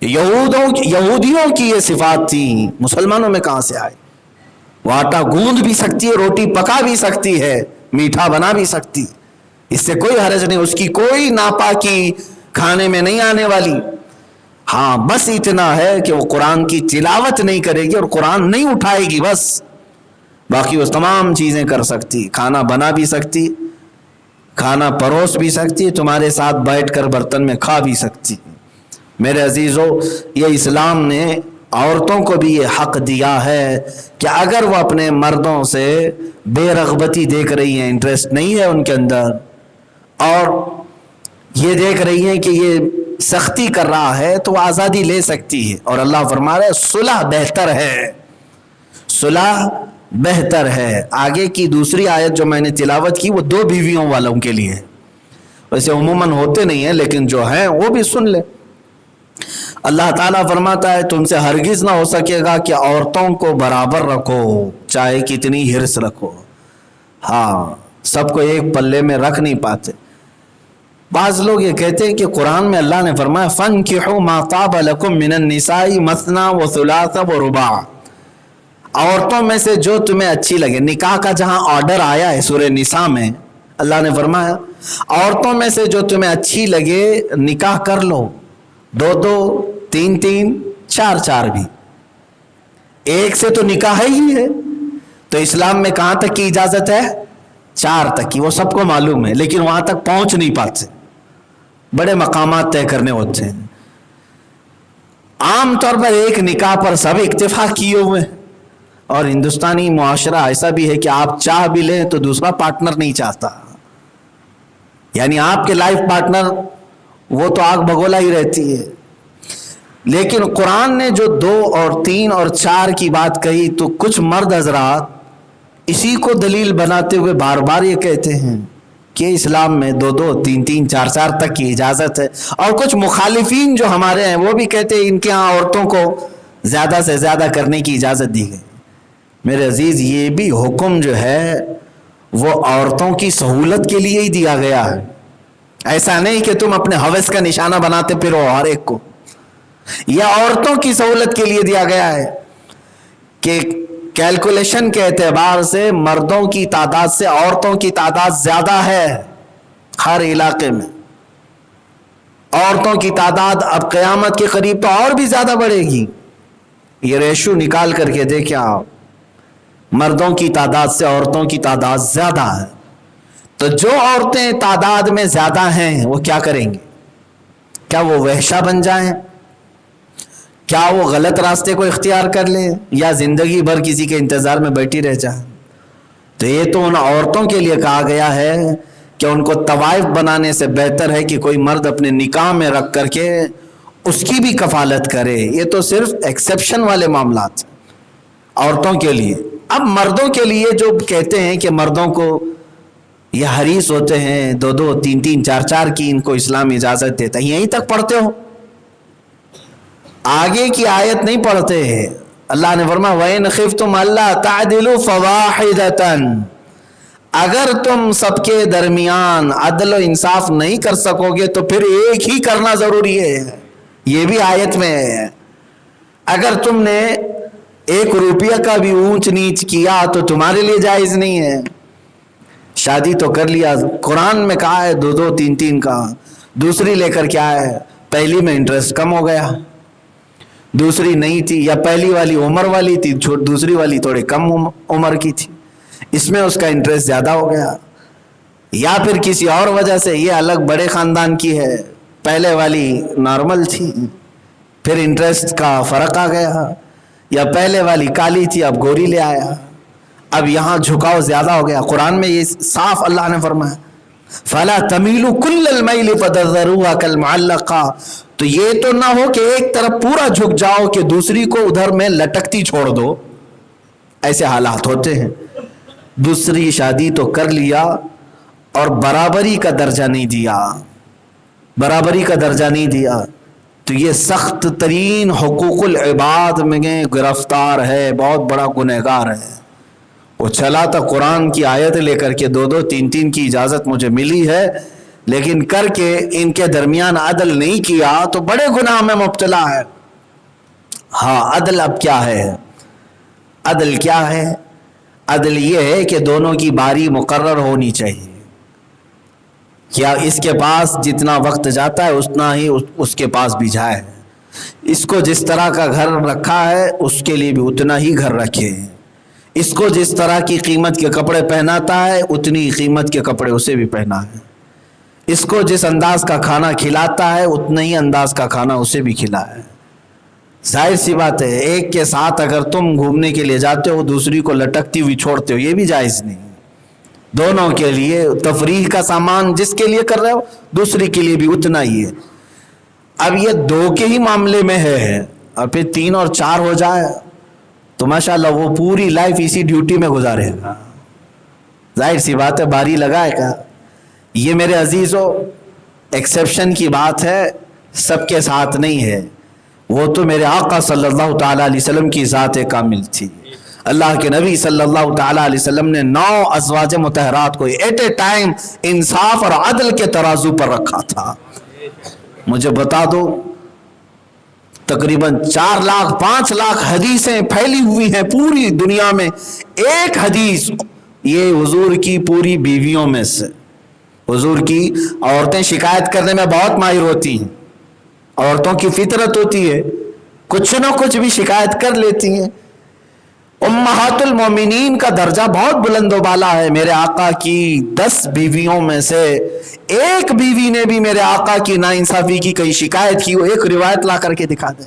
یہودیوں کی یہ صفات تھی، مسلمانوں میں کہاں سے آئی؟ وہ آٹا گوندھ بھی سکتی ہے، روٹی پکا بھی سکتی ہے، میٹھا بنا بھی سکتی، اس سے کوئی حرج نہیں، اس کی کوئی ناپاکی کھانے میں نہیں آنے والی. ہاں بس اتنا ہے کہ وہ قرآن کی تلاوت نہیں کرے گی اور قرآن نہیں اٹھائے گی بس. باقی وہ تمام چیزیں کر سکتی، کھانا بنا بھی سکتی، کھانا پروس بھی سکتی، تمہارے ساتھ بیٹھ کر برتن میں کھا بھی سکتی. میرے عزیزو، یہ اسلام نے عورتوں کو بھی یہ حق دیا ہے کہ اگر وہ اپنے مردوں سے بے رغبتی دیکھ رہی ہیں، انٹرسٹ نہیں ہے ان کے اندر، اور یہ دیکھ رہی ہیں کہ یہ سختی کر رہا ہے تو وہ آزادی لے سکتی ہے. اور اللہ فرما رہا ہے صلح بہتر ہے، صلح بہتر ہے. آگے کی دوسری آیت جو میں نے تلاوت کی وہ 2 بیویوں والوں کے لیے ہے. ویسے عموماً ہوتے نہیں ہیں لیکن جو ہیں وہ بھی سن لیں. اللہ تعالیٰ فرماتا ہے تم سے ہرگز نہ ہو سکے گا کہ عورتوں کو برابر رکھو چاہے کتنی ہرس رکھو. ہاں سب کو ایک پلے میں رکھ نہیں پاتے. بعض لوگ یہ کہتے ہیں کہ قرآن میں اللہ نے فرمایا فَانْكِحُوا مَا طَابَ لَكُم مِّنَ النِّسَاءِ مَثْنَىٰ وَثُلَاثَ وَرُبَاعَ. عورتوں میں سے جو تمہیں اچھی لگے. نکاح کا جہاں آرڈر آیا ہے سورہ نساء میں اللہ نے فرمایا عورتوں میں سے جو تمہیں اچھی لگے نکاح کر لو، 2 3 4 بھی. ایک سے تو نکاح ہی ہے. تو اسلام میں کہاں تک کی اجازت ہے؟ 4 تک کی. وہ سب کو معلوم ہے لیکن وہاں تک پہنچ نہیں پاتے، بڑے مقامات طے کرنے ہوتے ہیں. عام طور پر ایک نکاح پر سب اکتفا کیے ہوئے ہیں. اور ہندوستانی معاشرہ ایسا بھی ہے کہ آپ چاہ بھی لیں تو دوسرا پارٹنر نہیں چاہتا. یعنی آپ کے لائف پارٹنر وہ تو آگ بگولا ہی رہتی ہے. لیکن قرآن نے جو 2 اور 3 اور 4 کی بات کہی تو کچھ مرد حضرات اسی کو دلیل بناتے ہوئے بار بار یہ کہتے ہیں کہ اسلام میں 2 3 4 تک کی اجازت ہے. اور کچھ مخالفین جو ہمارے ہیں وہ بھی کہتے ہیں ان کے ہاں عورتوں کو زیادہ سے زیادہ کرنے کی اجازت دی گئی. میرے عزیز یہ بھی حکم جو ہے وہ عورتوں کی سہولت کے لیے ہی دیا گیا ہے. ایسا نہیں کہ تم اپنے ہوس کا نشانہ بناتے پھرو ہر ایک کو. یہ عورتوں کی سہولت کے لیے دیا گیا ہے کہ کیلکولیشن کے اعتبار سے مردوں کی تعداد سے عورتوں کی تعداد زیادہ ہے. ہر علاقے میں عورتوں کی تعداد اب قیامت کے قریب تو اور بھی زیادہ بڑھے گی. یہ ریشو نکال کر کے دیکھیں آپ، مردوں کی تعداد سے عورتوں کی تعداد زیادہ ہے. تو جو عورتیں تعداد میں زیادہ ہیں وہ کیا کریں گے؟ کیا وہ وحشہ بن جائیں؟ کیا وہ غلط راستے کو اختیار کر لیں یا زندگی بھر کسی کے انتظار میں بیٹھی رہ جائیں؟ تو یہ تو ان عورتوں کے لیے کہا گیا ہے کہ ان کو طوائف بنانے سے بہتر ہے کہ کوئی مرد اپنے نکاح میں رکھ کر کے اس کی بھی کفالت کرے. یہ تو صرف ایکسیپشن والے معاملات عورتوں کے لیے. اب مردوں کے لیے جو کہتے ہیں کہ مردوں کو یہ حریص ہوتے ہیں 2 3 4 کی ان کو اسلام اجازت دیتا ہے، یہیں تک پڑھتے ہو. آگے کی آیت نہیں پڑھتے ہیں. اللہ نے فرمایا وَإِنْ خِفْتُمْ أَلَّا تَعْدِلُوا فَوَاحِدَةً، اگر تم سب کے درمیان عدل و انصاف نہیں کر سکو گے تو پھر ایک ہی کرنا ضروری ہے. یہ بھی آیت میں ہے. اگر تم نے 1 روپیہ کا بھی اونچ نیچ کیا تو تمہارے لیے جائز نہیں ہے. شادی تو کر لیا، قرآن میں کہا ہے 2 3 کا. دوسری لے کر کیا ہے، پہلی میں انٹرسٹ کم ہو گیا، دوسری نہیں تھی، یا پہلی والی عمر والی تھی، دوسری والی تھوڑی کم عمر کی تھی، اس میں اس کا انٹرسٹ زیادہ ہو گیا، یا پھر کسی اور وجہ سے یہ الگ بڑے خاندان کی ہے، پہلے والی نارمل تھی، پھر انٹرسٹ کا فرق آ گیا، یا پہلے والی کالی تھی اب گوری لے آیا، اب یہاں جھکاؤ زیادہ ہو گیا. قرآن میں یہ صاف اللہ نے فرمایا فَلَا تَمِيلُوا كُلَّ الْمَيْلِ فَتَذَرُوهَا كَالْمُعَلَّقَةِ، تو یہ تو نہ ہو کہ ایک طرف پورا جھک جاؤ کہ دوسری کو ادھر میں لٹکتی چھوڑ دو. ایسے حالات ہوتے ہیں. دوسری شادی تو کر لیا اور برابری کا درجہ نہیں دیا، برابری کا درجہ نہیں دیا، تو یہ سخت ترین حقوق العباد میں گرفتار ہے، بہت بڑا گنہگار ہے. وہ چلا تھا قرآن کی آیت لے کر کے 2 3 کی اجازت مجھے ملی ہے، لیکن کر کے ان کے درمیان عدل نہیں کیا تو بڑے گناہ میں مبتلا ہے. ہاں عدل اب کیا ہے؟ عدل کیا ہے؟ عدل یہ ہے کہ دونوں کی باری مقرر ہونی چاہیے. کیا اس کے پاس جتنا وقت جاتا ہے اتنا ہی اس کے پاس بھی جائے. اس کو جس طرح کا گھر رکھا ہے اس کے لیے بھی اتنا ہی گھر رکھے. اس کو جس طرح کی قیمت کے کپڑے پہناتا ہے اتنی قیمت کے کپڑے اسے بھی پہنا ہے. اس کو جس انداز کا کھانا کھلاتا ہے اتنا ہی انداز کا کھانا اسے بھی کھلا ہے. ظاہر سی بات ہے ایک کے ساتھ اگر تم گھومنے کے لیے جاتے ہو دوسری کو لٹکتی ہوئی چھوڑتے ہو، یہ بھی جائز نہیں. دونوں کے لیے تفریح کا سامان جس کے لیے کر رہے ہو دوسری کے لیے بھی اتنا ہی ہے. اب یہ 2 کے ہی معاملے میں ہے، اور پھر 3 اور 4 ہو جائے تو ماشاءاللہ وہ پوری لائف اسی ڈیوٹی میں گزارے گا. ظاہر سی بات ہے باری لگائے گا. یہ میرے عزیزو ایکسیپشن کی بات ہے، سب کے ساتھ نہیں ہے. وہ تو میرے آقا صلی اللہ تعالیٰ علیہ وسلم کی ذات کامل تھی. اللہ کے نبی صلی اللہ تعالیٰ علیہ وسلم نے 9 ازواج مطہرات کو ایٹ اے ٹائم انصاف اور عدل کے ترازو پر رکھا تھا. مجھے بتا دو تقریباً 4 لاکھ 5 لاکھ حدیثیں پھیلی ہوئی ہیں پوری دنیا میں. ایک حدیث یہ حضور کی پوری بیویوں میں سے. حضور کی عورتیں شکایت کرنے میں بہت ماہر ہوتی ہیں، عورتوں کی فطرت ہوتی ہے کچھ نہ کچھ بھی شکایت کر لیتی ہیں. امہات المومنین کا درجہ بہت بلند و بالا ہے. میرے آقا کی 10 بیویوں میں سے ایک بیوی نے بھی میرے آقا کی ناانصافی کی کئی شکایت کی وہ ایک روایت لا کر کے دکھا دے.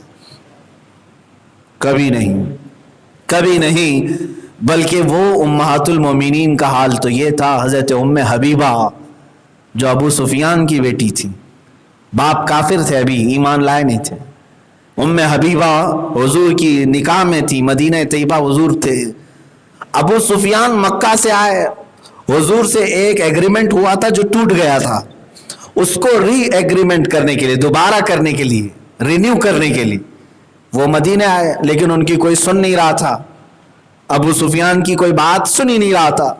کبھی نہیں، کبھی نہیں. بلکہ وہ امہات المومنین کا حال تو یہ تھا. حضرت ام حبیبہ جو ابو سفیان کی بیٹی تھی، باپ کافر تھے، ابھی ایمان لائے نہیں تھے. ام حبیبہ حضور کی نکاح میں تھی، مدینہ طیبہ حضور تھے. ابو سفیان مکہ سے آئے، حضور سے ایک ایگریمنٹ ہوا تھا جو ٹوٹ گیا تھا، اس کو ری ایگریمنٹ کرنے کے لیے، دوبارہ کرنے کے لیے، رینیو کرنے کے لیے وہ مدینہ آئے. لیکن ان کی کوئی سن نہیں رہا تھا، ابو سفیان کی کوئی بات سن ہی نہیں رہا تھا.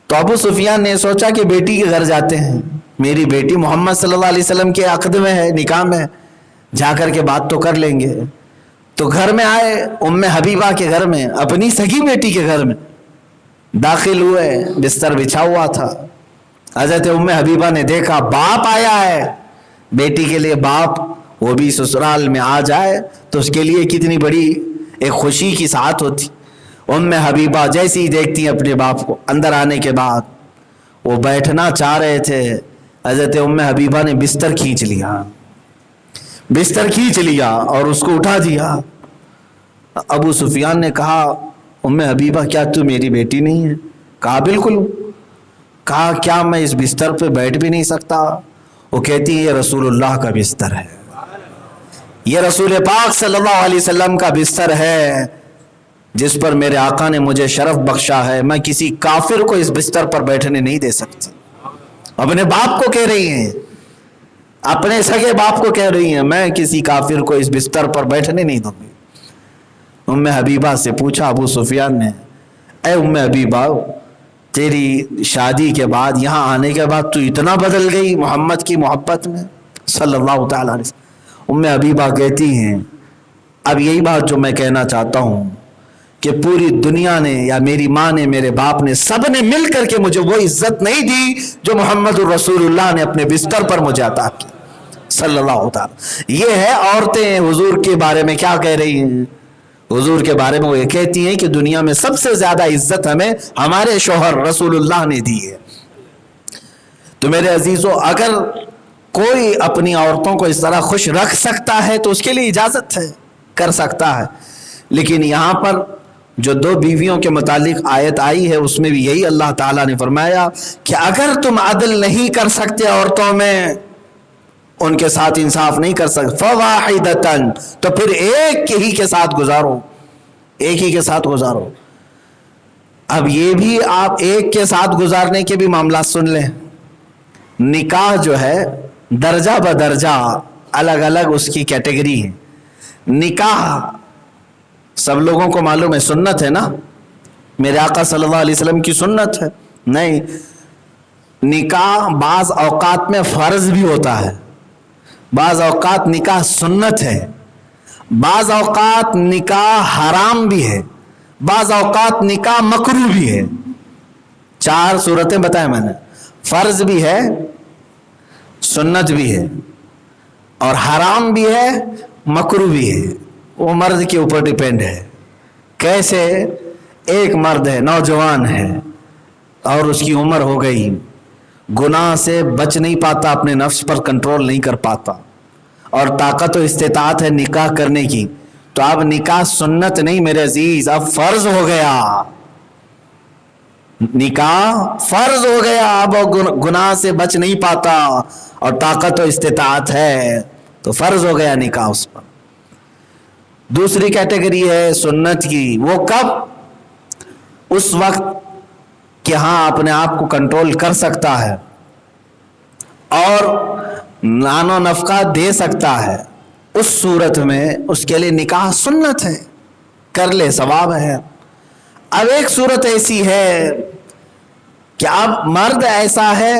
تو ابو سفیان نے سوچا کہ بیٹی کے گھر جاتے ہیں، میری بیٹی محمد صلی اللہ علیہ وسلم کے عقد میں ہے، نکاح میں، جا کر کے بات تو کر لیں گے. تو گھر میں آئے، ام حبیبہ کے گھر میں، اپنی سگی بیٹی کے گھر میں داخل ہوئے. بستر بچھا ہوا تھا. حضرت ام حبیبہ نے دیکھا باپ آیا ہے، بیٹی کے لیے باپ وہ بھی سسرال میں آ جائے تو اس کے لیے کتنی بڑی ایک خوشی کی ساتھ ہوتی. ام حبیبہ جیسے ہی دیکھتی ہیں اپنے باپ کو، اندر آنے کے بعد وہ بیٹھنا چاہ رہے تھے، حضرت ام حبیبہ نے بستر کھینچ لیا، بستر کھینچ لیا اور اس کو اٹھا دیا. ابو سفیان نے کہا ام حبیبہ کیا تو میری بیٹی نہیں ہے؟ کہا بالکل. کہا کیا میں اس بستر پہ بیٹھ بھی نہیں سکتا؟ وہ کہتی ہے یہ رسول اللہ کا بستر ہے، یہ رسول پاک صلی اللہ علیہ وسلم کا بستر ہے جس پر میرے آقا نے مجھے شرف بخشا ہے. میں کسی کافر کو اس بستر پر بیٹھنے نہیں دے سکتی. اپنے باپ کو کہہ رہی ہیں. اپنے سگے باپ کو کہہ رہی ہیں میں کسی کافر کو اس بستر پر بیٹھنے نہیں دوں گی۔ ام حبیبہ سے پوچھا ابو سفیان نے، اے ام حبیبہ تیری شادی کے بعد یہاں آنے کے بعد تو اتنا بدل گئی محمد کی محبت میں صلی اللہ تعالیٰ علیہ وسلم۔ ام حبیبہ کہتی ہیں اب یہی بات جو میں کہنا چاہتا ہوں کہ پوری دنیا نے یا میری ماں نے میرے باپ نے سب نے مل کر کے مجھے وہ عزت نہیں دی جو محمد الرسول اللہ نے اپنے بستر پر مجھے عطا کی صلی اللہ تعالیٰ۔ یہ ہے عورتیں حضور کے بارے میں کیا کہہ رہی ہیں، حضور کے بارے میں وہ یہ کہتی ہیں کہ دنیا میں سب سے زیادہ عزت ہمیں ہمارے شوہر رسول اللہ نے دی ہے۔ تو میرے عزیزو اگر کوئی اپنی عورتوں کو اس طرح خوش رکھ سکتا ہے تو اس کے لیے اجازت ہے، کر سکتا ہے، لیکن یہاں پر جو دو بیویوں کے متعلق آیت آئی ہے اس میں بھی یہی اللہ تعالیٰ نے فرمایا کہ اگر تم عدل نہیں کر سکتے عورتوں میں، ان کے ساتھ انصاف نہیں کر سکتے فواحدتاً تو پھر ایک ہی کے ساتھ گزارو، ایک ہی کے ساتھ گزارو۔ اب یہ بھی آپ ایک کے ساتھ گزارنے کے بھی معاملات سن لیں۔ نکاح جو ہے درجہ بدرجہ الگ الگ اس کی کیٹیگری ہے۔ نکاح سب لوگوں کو معلوم ہے سنت ہے نا، میرے آقا صلی اللہ علیہ وسلم کی سنت ہے، نہیں نکاح بعض اوقات میں فرض بھی ہوتا ہے، بعض اوقات نکاح سنت ہے، بعض اوقات نکاح حرام بھی ہے، بعض اوقات نکاح مکروہ بھی ہے۔ 4 صورتیں بتائیں میں نے، فرض بھی ہے، سنت بھی ہے، اور حرام بھی ہے، مکروہ بھی ہے۔ وہ مرد کے اوپر ڈیپینڈ ہے۔ کیسے؟ ایک مرد ہے نوجوان ہے اور اس کی عمر ہو گئی، گناہ سے بچ نہیں پاتا، اپنے نفس پر کنٹرول نہیں کر پاتا اور طاقت و استطاعت ہے نکاح کرنے کی، تو اب نکاح سنت نہیں میرے عزیز، اب فرض ہو گیا، نکاح فرض ہو گیا، اب گناہ سے بچ نہیں پاتا اور طاقت و استطاعت ہے تو فرض ہو گیا نکاح اس پر۔ دوسری کیٹیگری ہے سنت کی، وہ کب؟ اس وقت کہ ہاں اپنے آپ کو کنٹرول کر سکتا ہے اور نان و نفقہ دے سکتا ہے، اس صورت میں اس کے لیے نکاح سنت ہے، کر لے ثواب ہے۔ اب ایک صورت ایسی ہے کہ اب مرد ایسا ہے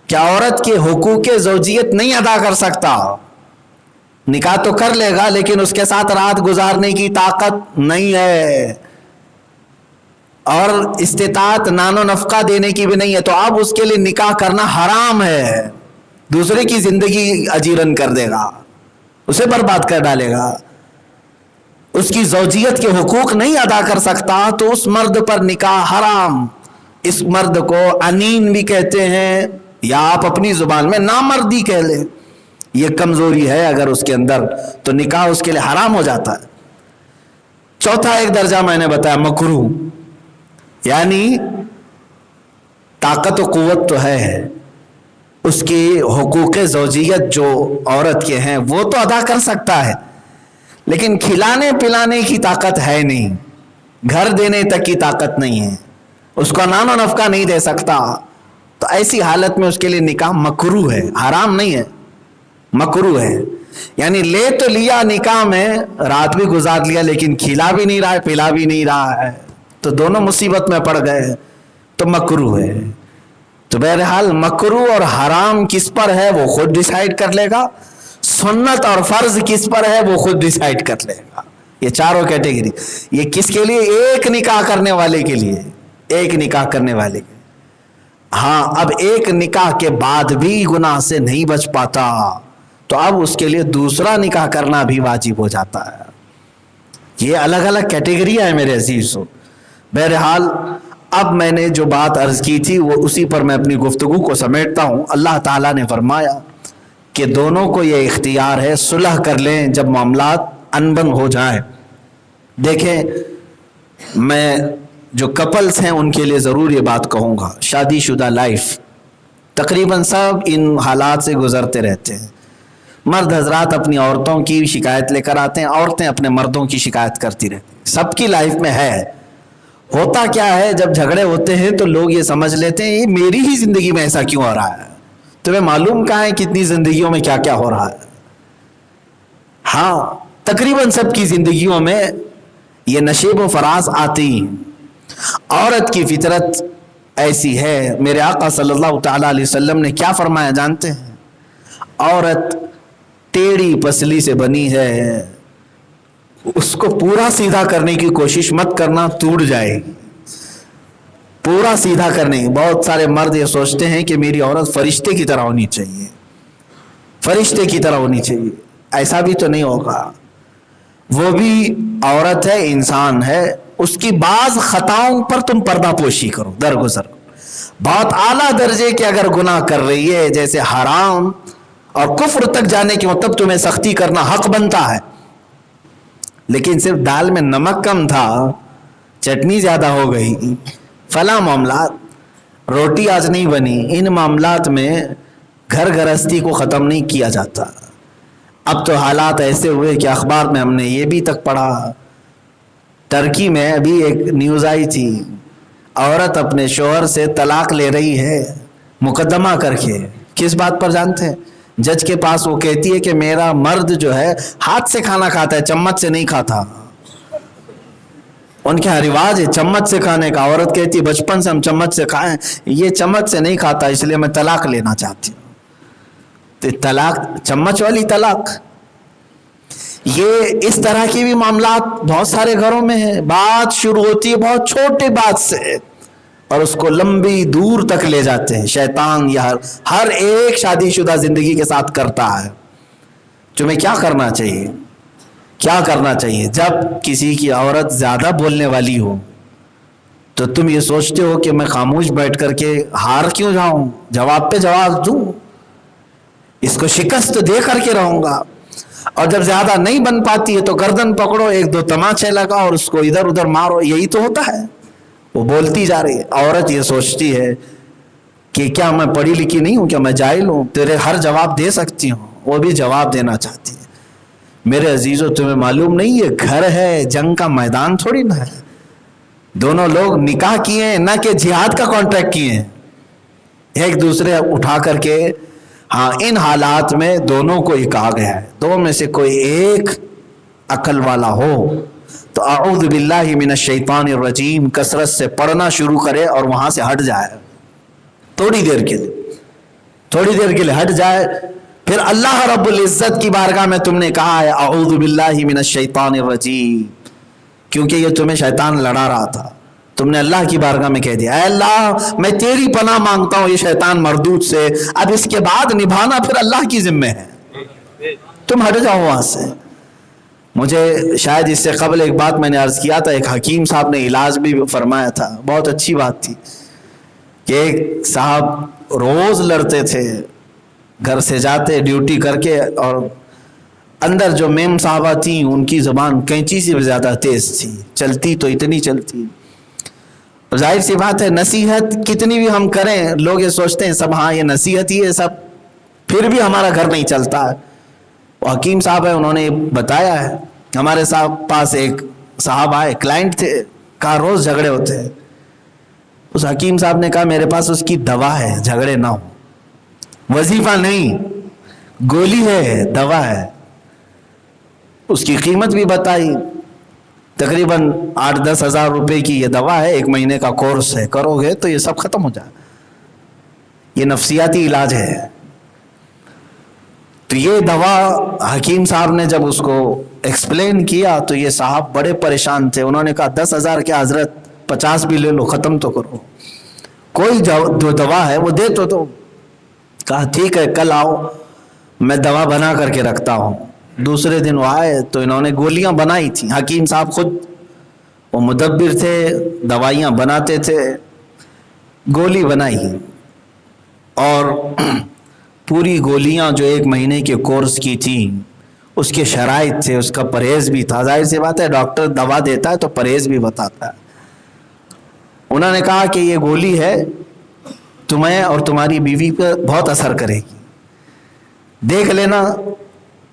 کہ عورت کے حقوق زوجیت نہیں ادا کر سکتا، نکاح تو کر لے گا لیکن اس کے ساتھ رات گزارنے کی طاقت نہیں ہے اور استطاعت نان و نفقہ دینے کی بھی نہیں ہے، تو اب اس کے لیے نکاح کرنا حرام ہے، دوسرے کی زندگی اجیرن کر دے گا، اسے برباد کر ڈالے گا، اس کی زوجیت کے حقوق نہیں ادا کر سکتا تو اس مرد پر نکاح حرام۔ اس مرد کو انین بھی کہتے ہیں یا آپ اپنی زبان میں نامردی کہہ لیں، یہ کمزوری ہے اگر اس کے اندر تو نکاح اس کے لیے حرام ہو جاتا ہے۔ چوتھا ایک درجہ میں نے بتایا مکروہ، یعنی طاقت و قوت تو ہے، اس کی حقوق زوجیت جو عورت کے ہیں وہ تو ادا کر سکتا ہے لیکن کھلانے پلانے کی طاقت ہے نہیں، گھر دینے تک کی طاقت نہیں ہے، اس کو نان و نفقہ نہیں دے سکتا، تو ایسی حالت میں اس کے لیے نکاح مکروہ ہے، حرام نہیں ہے، مکروہ ہے۔ یعنی لے تو لیا نکاح میں، رات بھی گزار لیا لیکن کھلا بھی نہیں رہا ہے پلا بھی نہیں رہا ہے، تو دونوں مصیبت میں پڑ گئے، تو مکروہ ہے۔ تو بہرحال مکروہ اور حرام کس پر ہے وہ خود ڈیسائیڈ کر لے گا، سنت اور فرض کس پر ہے وہ خود ڈیسائیڈ کر لے گا۔ یہ چاروں کیٹیگری، یہ کس کے لیے؟ ایک نکاح کرنے والے کے لیے، ایک نکاح کرنے والے کے لیے۔ ہاں اب ایک نکاح کے بعد بھی گناہ سے نہیں بچ پاتا تو اب اس کے لیے دوسرا نکاح کرنا بھی واجب ہو جاتا ہے۔ یہ الگ الگ کیٹیگریاں ہیں میرے عزیزو۔ بہرحال اب میں نے جو بات عرض کی تھی وہ اسی پر میں اپنی گفتگو کو سمیٹتا ہوں۔ اللہ تعالیٰ نے فرمایا کہ دونوں کو یہ اختیار ہے صلح کر لیں جب معاملات انبن ہو جائیں۔ دیکھیں میں جو کپلز ہیں ان کے لیے ضرور یہ بات کہوں گا، شادی شدہ لائف تقریباً سب ان حالات سے گزرتے رہتے ہیں۔ مرد حضرات اپنی عورتوں کی شکایت لے کر آتے ہیں، عورتیں اپنے مردوں کی شکایت کرتی رہتی ہیں، سب کی لائف میں ہے۔ ہوتا کیا ہے جب جھگڑے ہوتے ہیں تو لوگ یہ سمجھ لیتے ہیں یہ میری ہی زندگی میں ایسا کیوں ہو رہا ہے، تمہیں معلوم کہاں ہے کتنی زندگیوں میں کیا کیا ہو رہا ہے؟ ہاں تقریباً سب کی زندگیوں میں یہ نشیب و فراز آتی ہیں. عورت کی فطرت ایسی ہے. میرے آقا صلی اللہ تعالی علیہ وسلم نے کیا فرمایا جانتے ہیں؟ عورت ٹیڑھی پسلی سے بنی ہے، اس کو پورا سیدھا کرنے کی کوشش مت کرنا، ٹوٹ جائے گی. پورا سیدھا کرنے. بہت سارے مرد یہ سوچتے ہیں کہ میری عورت فرشتے کی طرح ہونی چاہیے، فرشتے کی طرح ہونی چاہیے. ایسا بھی تو نہیں ہوگا. وہ بھی عورت ہے، انسان ہے، اس کی بعض خطاؤں پر تم پردہ پوشی کرو، درگزر. بہت اعلیٰ درجے کے اگر گناہ کر رہی ہے جیسے حرام اور کفر تک جانے کے تب تمہیں سختی کرنا حق بنتا ہے. لیکن صرف دال میں نمک کم تھا، چٹنی زیادہ ہو گئی، فلاں معاملات، روٹی آج نہیں بنی، ان معاملات میں گھر گرہستی کو ختم نہیں کیا جاتا. اب تو حالات ایسے ہوئے کہ اخبار میں ہم نے یہ بھی تک پڑھا، ترکی میں ابھی ایک نیوز آئی تھی، عورت اپنے شوہر سے طلاق لے رہی ہے مقدمہ کر کے. کس بات پر جانتے ہیں؟ جج کے پاس وہ کہتی ہے کہ میرا مرد جو ہے ہاتھ سے کھانا کھاتا ہے، چمچ سے نہیں کھاتا. ان کے یہاں رواج ہے چمچ سے کھانے کا. عورت کہتی ہے بچپن سے ہم چمچ سے کھائیں، یہ چمچ سے نہیں کھاتا اس لیے میں طلاق لینا چاہتی ہوں. تو طلاق، چمچ والی طلاق. یہ اس طرح کی بھی معاملات بہت سارے گھروں میں ہیں. بات شروع ہوتی ہے بہت چھوٹے بات سے اور اس کو لمبی دور تک لے جاتے ہیں. شیطان یہ ہر ایک شادی شدہ زندگی کے ساتھ کرتا ہے. تمہیں کیا کرنا چاہیے؟ کیا کرنا چاہیے؟ جب کسی کی عورت زیادہ بولنے والی ہو تو تم یہ سوچتے ہو کہ میں خاموش بیٹھ کر کے ہار کیوں جاؤں، جواب پہ جواب دوں، اس کو شکست دے کر کے رہوں گا. اور جب زیادہ نہیں بن پاتی ہے تو گردن پکڑو، ایک دو تماچے لگاؤ اور اس کو ادھر ادھر مارو. یہی تو ہوتا ہے. وہ بولتی جا رہی ہے. عورت یہ سوچتی ہے کہ کیا میں پڑھی لکھی نہیں ہوں، کیا میں جاہل ہوں، تیرے ہر جواب دے سکتی ہوں. وہ بھی جواب دینا چاہتی ہے. میرے عزیزو تمہیں معلوم نہیں یہ گھر ہے، جنگ کا میدان تھوڑی نہ ہے. دونوں لوگ نکاح کیے ہیں، نہ کہ جہاد کا کانٹریکٹ کیے ہیں. ایک دوسرے اٹھا کر کے، ہاں ان حالات میں دونوں کو ہی کہا گیا ہے دو میں سے کوئی ایک عقل والا ہو تو اعوذ باللہ من الشیطان الرجیم کثرت سے پڑھنا شروع کرے اور وہاں سے ہٹ جائے. تھوڑی دیر کے لیے ہٹ جائے. پھر اللہ رب العزت کی بارگاہ میں تم نے کہا ہے اعوذ باللہ من الشیطان الرجیم، کیونکہ یہ تمہیں شیطان لڑا رہا تھا. تم نے اللہ کی بارگاہ میں کہہ دیا اے اللہ میں تیری پناہ مانگتا ہوں یہ شیطان مردود سے. اب اس کے بعد نبھانا پھر اللہ کی ذمہ ہے. تم ہٹ جاؤ وہاں سے. مجھے شاید اس سے قبل ایک بات میں نے عرض کیا تھا، ایک حکیم صاحب نے علاج بھی فرمایا تھا، بہت اچھی بات تھی کہ ایک صاحب روز لڑتے تھے، گھر سے جاتے ڈیوٹی کر کے اور اندر جو میم صاحبہ تھیں ان کی زبان کینچی سے بھی زیادہ تیز تھی، چلتی تو اتنی چلتی. ظاہر سی بات ہے نصیحت کتنی بھی ہم کریں لوگ یہ سوچتے ہیں سب ہاں یہ نصیحت ہی ہے سب، پھر بھی ہمارا گھر نہیں چلتا ہے. وہ حکیم صاحب ہے، انہوں نے بتایا ہے. ہمارے پاس ایک صاحب آئے، کلائنٹ تھے، کہا روز جھگڑے ہوتے ہیں. اس حکیم صاحب نے کہا میرے پاس اس کی دوا ہے جھگڑے نہ ہو، وظیفہ نہیں گولی ہے، دوا ہے. اس کی قیمت بھی بتائی، تقریباً 8-10 ہزار روپے کی یہ دوا ہے، 1 مہینے کا کورس ہے، کرو گے تو یہ سب ختم ہو جائے. یہ نفسیاتی علاج ہے. تو یہ دوا حکیم صاحب نے جب اس کو ایکسپلین کیا تو یہ صاحب بڑے پریشان تھے. انہوں نے کہا 10,000 کیا حضرت 50 بھی لے لو، ختم تو کرو، کوئی جو دوا ہے وہ دے تو. کہا ٹھیک ہے کل آؤ میں دوا بنا کر کے رکھتا ہوں. دوسرے دن وہ آئے تو انہوں نے گولیاں بنائی تھیں. حکیم صاحب خود وہ مدبر تھے، دوائیاں بناتے تھے. گولی بنائی اور پوری گولیاں جو 1 مہینے کے کورس کی تھیں اس کے شرائط تھے، اس کا پرہیز بھی تھا. ظاہر سی بات ہے ڈاکٹر دوا دیتا ہے تو پرہیز بھی بتاتا ہے. انہوں نے کہا کہ یہ گولی ہے تمہیں اور تمہاری بیوی پہ بہت اثر کرے گی، دیکھ لینا،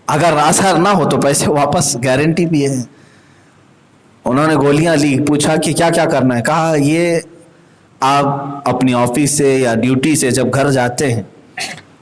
اگر اثر نہ ہو تو پیسے واپس، گارنٹی بھی ہے. انہوں نے گولیاں لی، پوچھا کہ کیا کیا کرنا ہے. کہا یہ آپ اپنی آفس سے یا ڈیوٹی سے جب گھر جاتے ہیں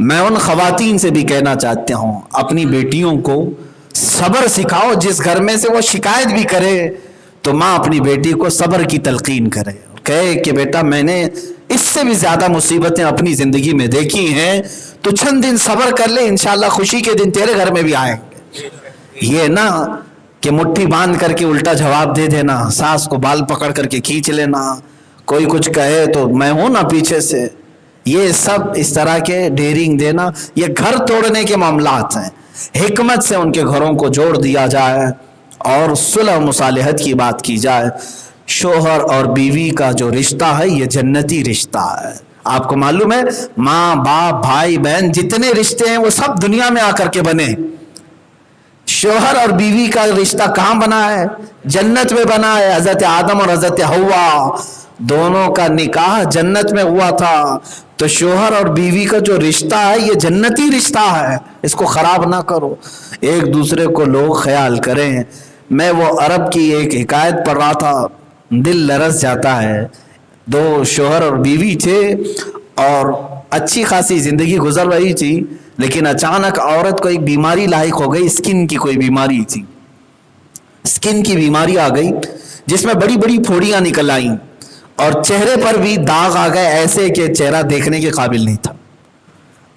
میں ان خواتین سے بھی کہنا چاہتا ہوں اپنی بیٹیوں کو صبر سکھاؤ. جس گھر میں سے وہ شکایت بھی کرے تو ماں اپنی بیٹی کو صبر کی تلقین کرے, کہے کہ بیٹا میں نے اس سے بھی زیادہ مصیبتیں اپنی زندگی میں دیکھی ہیں, تو چند دن صبر کر لے, انشاءاللہ خوشی کے دن تیرے گھر میں بھی آئیں گے. یہ نہ کہ مٹھی باندھ کر کے الٹا جواب دے دینا, ساس کو بال پکڑ کر کے کھینچ لینا, کوئی کچھ کہے تو میں ہوں نا پیچھے سے, یہ سب اس طرح کے ڈیرنگ دینا, یہ گھر توڑنے کے معاملات ہیں. حکمت سے ان کے گھروں کو جوڑ دیا جائے اور صلح و مصالحت کی بات کی جائے. شوہر اور بیوی کا جو رشتہ ہے یہ جنتی رشتہ ہے. آپ کو معلوم ہے ماں باپ بھائی بہن جتنے رشتے ہیں وہ سب دنیا میں آ کر کے بنے. شوہر اور بیوی کا رشتہ کہاں بنا ہے؟ جنت میں بنا ہے. حضرت آدم اور حضرت حوا دونوں کا نکاح جنت میں ہوا تھا. تو شوہر اور بیوی کا جو رشتہ ہے یہ جنتی رشتہ ہے, اس کو خراب نہ کرو, ایک دوسرے کو لوگ خیال کریں. میں وہ عرب کی ایک حکایت پڑھ رہا تھا, دل لرز جاتا ہے. دو شوہر اور بیوی تھے اور اچھی خاصی زندگی گزر رہی تھی, لیکن اچانک عورت کو ایک بیماری لاحق ہو گئی. اسکن کی کوئی بیماری تھی, اسکن کی بیماری آ گئی جس میں بڑی بڑی پھوڑیاں نکل آئیں اور چہرے پر بھی داغ آ گئے ایسے کہ چہرہ دیکھنے کے قابل نہیں تھا.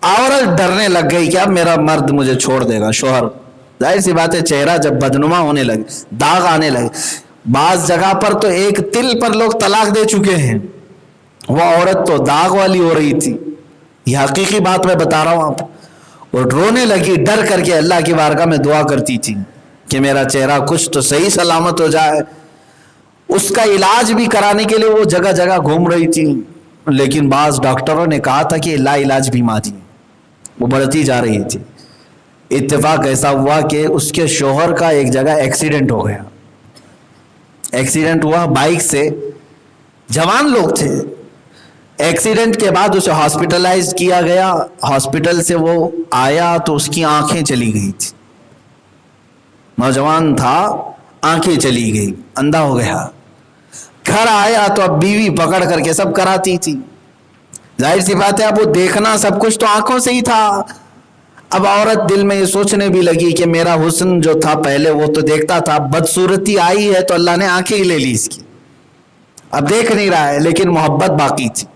عورت ڈرنے لگ گئی کہ اب میرا مرد مجھے چھوڑ دے گا. شوہر ظاہر سی بات ہے چہرہ جب بدنما ہونے لگے, داغ آنے لگے, بعض جگہ پر تو ایک تل پر لوگ طلاق دے چکے ہیں, وہ عورت تو داغ والی ہو رہی تھی. یہ حقیقی بات میں بتا رہا ہوں آپ. اور رونے لگی, ڈر کر کے اللہ کی بارگاہ میں دعا کرتی تھی کہ میرا چہرہ کچھ تو صحیح سلامت ہو جائے. اس کا علاج بھی کرانے کے لیے وہ جگہ جگہ گھوم رہی تھی, لیکن بعض ڈاکٹروں نے کہا تھا کہ لا علاج بیماری وہ بڑھتی جا رہی تھی. اتفاق ایسا ہوا کہ اس کے شوہر کا ایک جگہ ایکسیڈنٹ ہو گیا. ایکسیڈنٹ ہوا بائک سے, جوان لوگ تھے. ایکسیڈنٹ کے بعد اسے ہاسپٹلائز کیا گیا. ہاسپٹل سے وہ آیا تو اس کی آنکھیں چلی گئی تھی. نوجوان تھا, آنکھیں چلی گئی, اندھا ہو گیا. گھر آیا تو اب بیوی پکڑ کر کے سب کراتی تھی. ظاہر سی بات ہے اب وہ دیکھنا سب کچھ تو آنکھوں سے ہی تھا. اب عورت دل میں یہ سوچنے بھی لگی کہ میرا حسن جو تھا پہلے وہ تو دیکھتا تھا, بدصورتی آئی ہے تو اللہ نے آنکھیں ہی لے لی اس کی, اب دیکھ نہیں رہا ہے, لیکن محبت باقی تھی.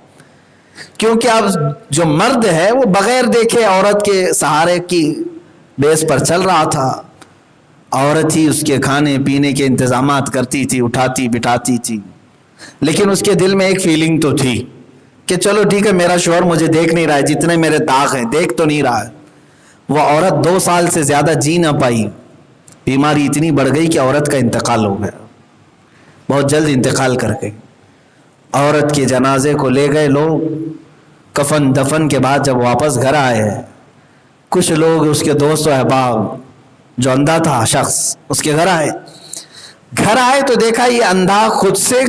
کیونکہ اب جو مرد ہے وہ بغیر دیکھے عورت کے سہارے کی بیس پر چل رہا تھا. عورت ہی اس کے کھانے پینے کے انتظامات کرتی تھی, اٹھاتی بٹھاتی تھی. لیکن اس کے دل میں ایک فیلنگ تو تھی کہ چلو ٹھیک ہے میرا شوہر مجھے دیکھ نہیں رہا ہے, جتنے میرے داغ ہیں دیکھ تو نہیں رہا ہے. وہ عورت 2 سال سے زیادہ جی نہ پائی. بیماری اتنی بڑھ گئی کہ عورت کا انتقال ہو گیا, بہت جلد انتقال کر گئی. عورت کے جنازے کو لے گئے لوگ. کفن دفن کے بعد جب واپس گھر آئے, کچھ لوگ اس کے دوست و احباب جو اندھا تھا شخص اس کے گھر آئے. گھر آئے تو دیکھا یہ اندھا خود سے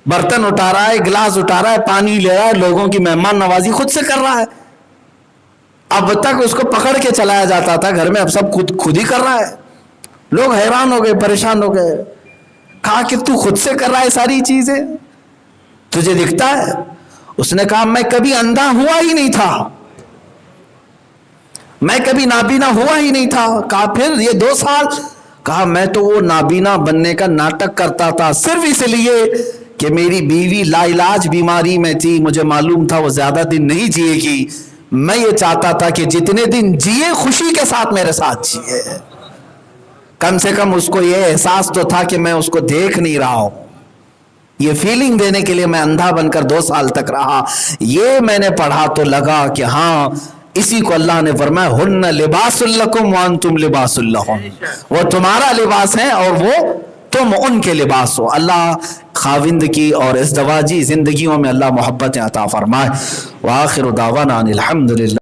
برتن اٹھا رہا ہے, گلاس اٹھا رہا ہے, پانی لے رہا ہے, لوگوں کی مہمان نوازی خود سے کر رہا ہے. اب تک اس کو پکڑ کے چلایا جاتا تھا گھر میں, اب سب خود ہی کر رہا ہے. لوگ حیران ہو گئے, پریشان ہو گئے. کہا کہ تو خود سے کر رہا ہے ساری چیزیں, تجھے دکھتا ہے؟ اس نے کہا میں کبھی اندھا ہوا ہی نہیں تھا, میں کبھی نابینا ہوا ہی نہیں تھا. کہا پھر یہ 2 سال؟ کہا میں تو وہ نابینا بننے کا ناٹک کرتا تھا صرف اس لیے کہ میری بیوی لا علاج بیماری میں تھی, مجھے معلوم تھا وہ زیادہ دن نہیں جیے گی. میں یہ چاہتا تھا کہ جتنے دن جیے خوشی کے ساتھ میرے ساتھ جیے. کم سے کم اس کو یہ احساس تو تھا کہ میں اس کو دیکھ نہیں رہا ہوں. یہ فیلنگ دینے کے لیے میں اندھا بن کر 2 سال تک رہا. یہ میں نے پڑھا تو لگا کہ ہاں اسی کو اللہ نے فرمایا ہن لباس لکم وانتم لباس لہم, وہ تمہارا لباس ہیں اور وہ تم ان کے لباس ہو. اللہ خاوند کی اور ازدواجی زندگیوں میں اللہ محبت عطا فرمائے. وآخر دعوانا الحمدللہ.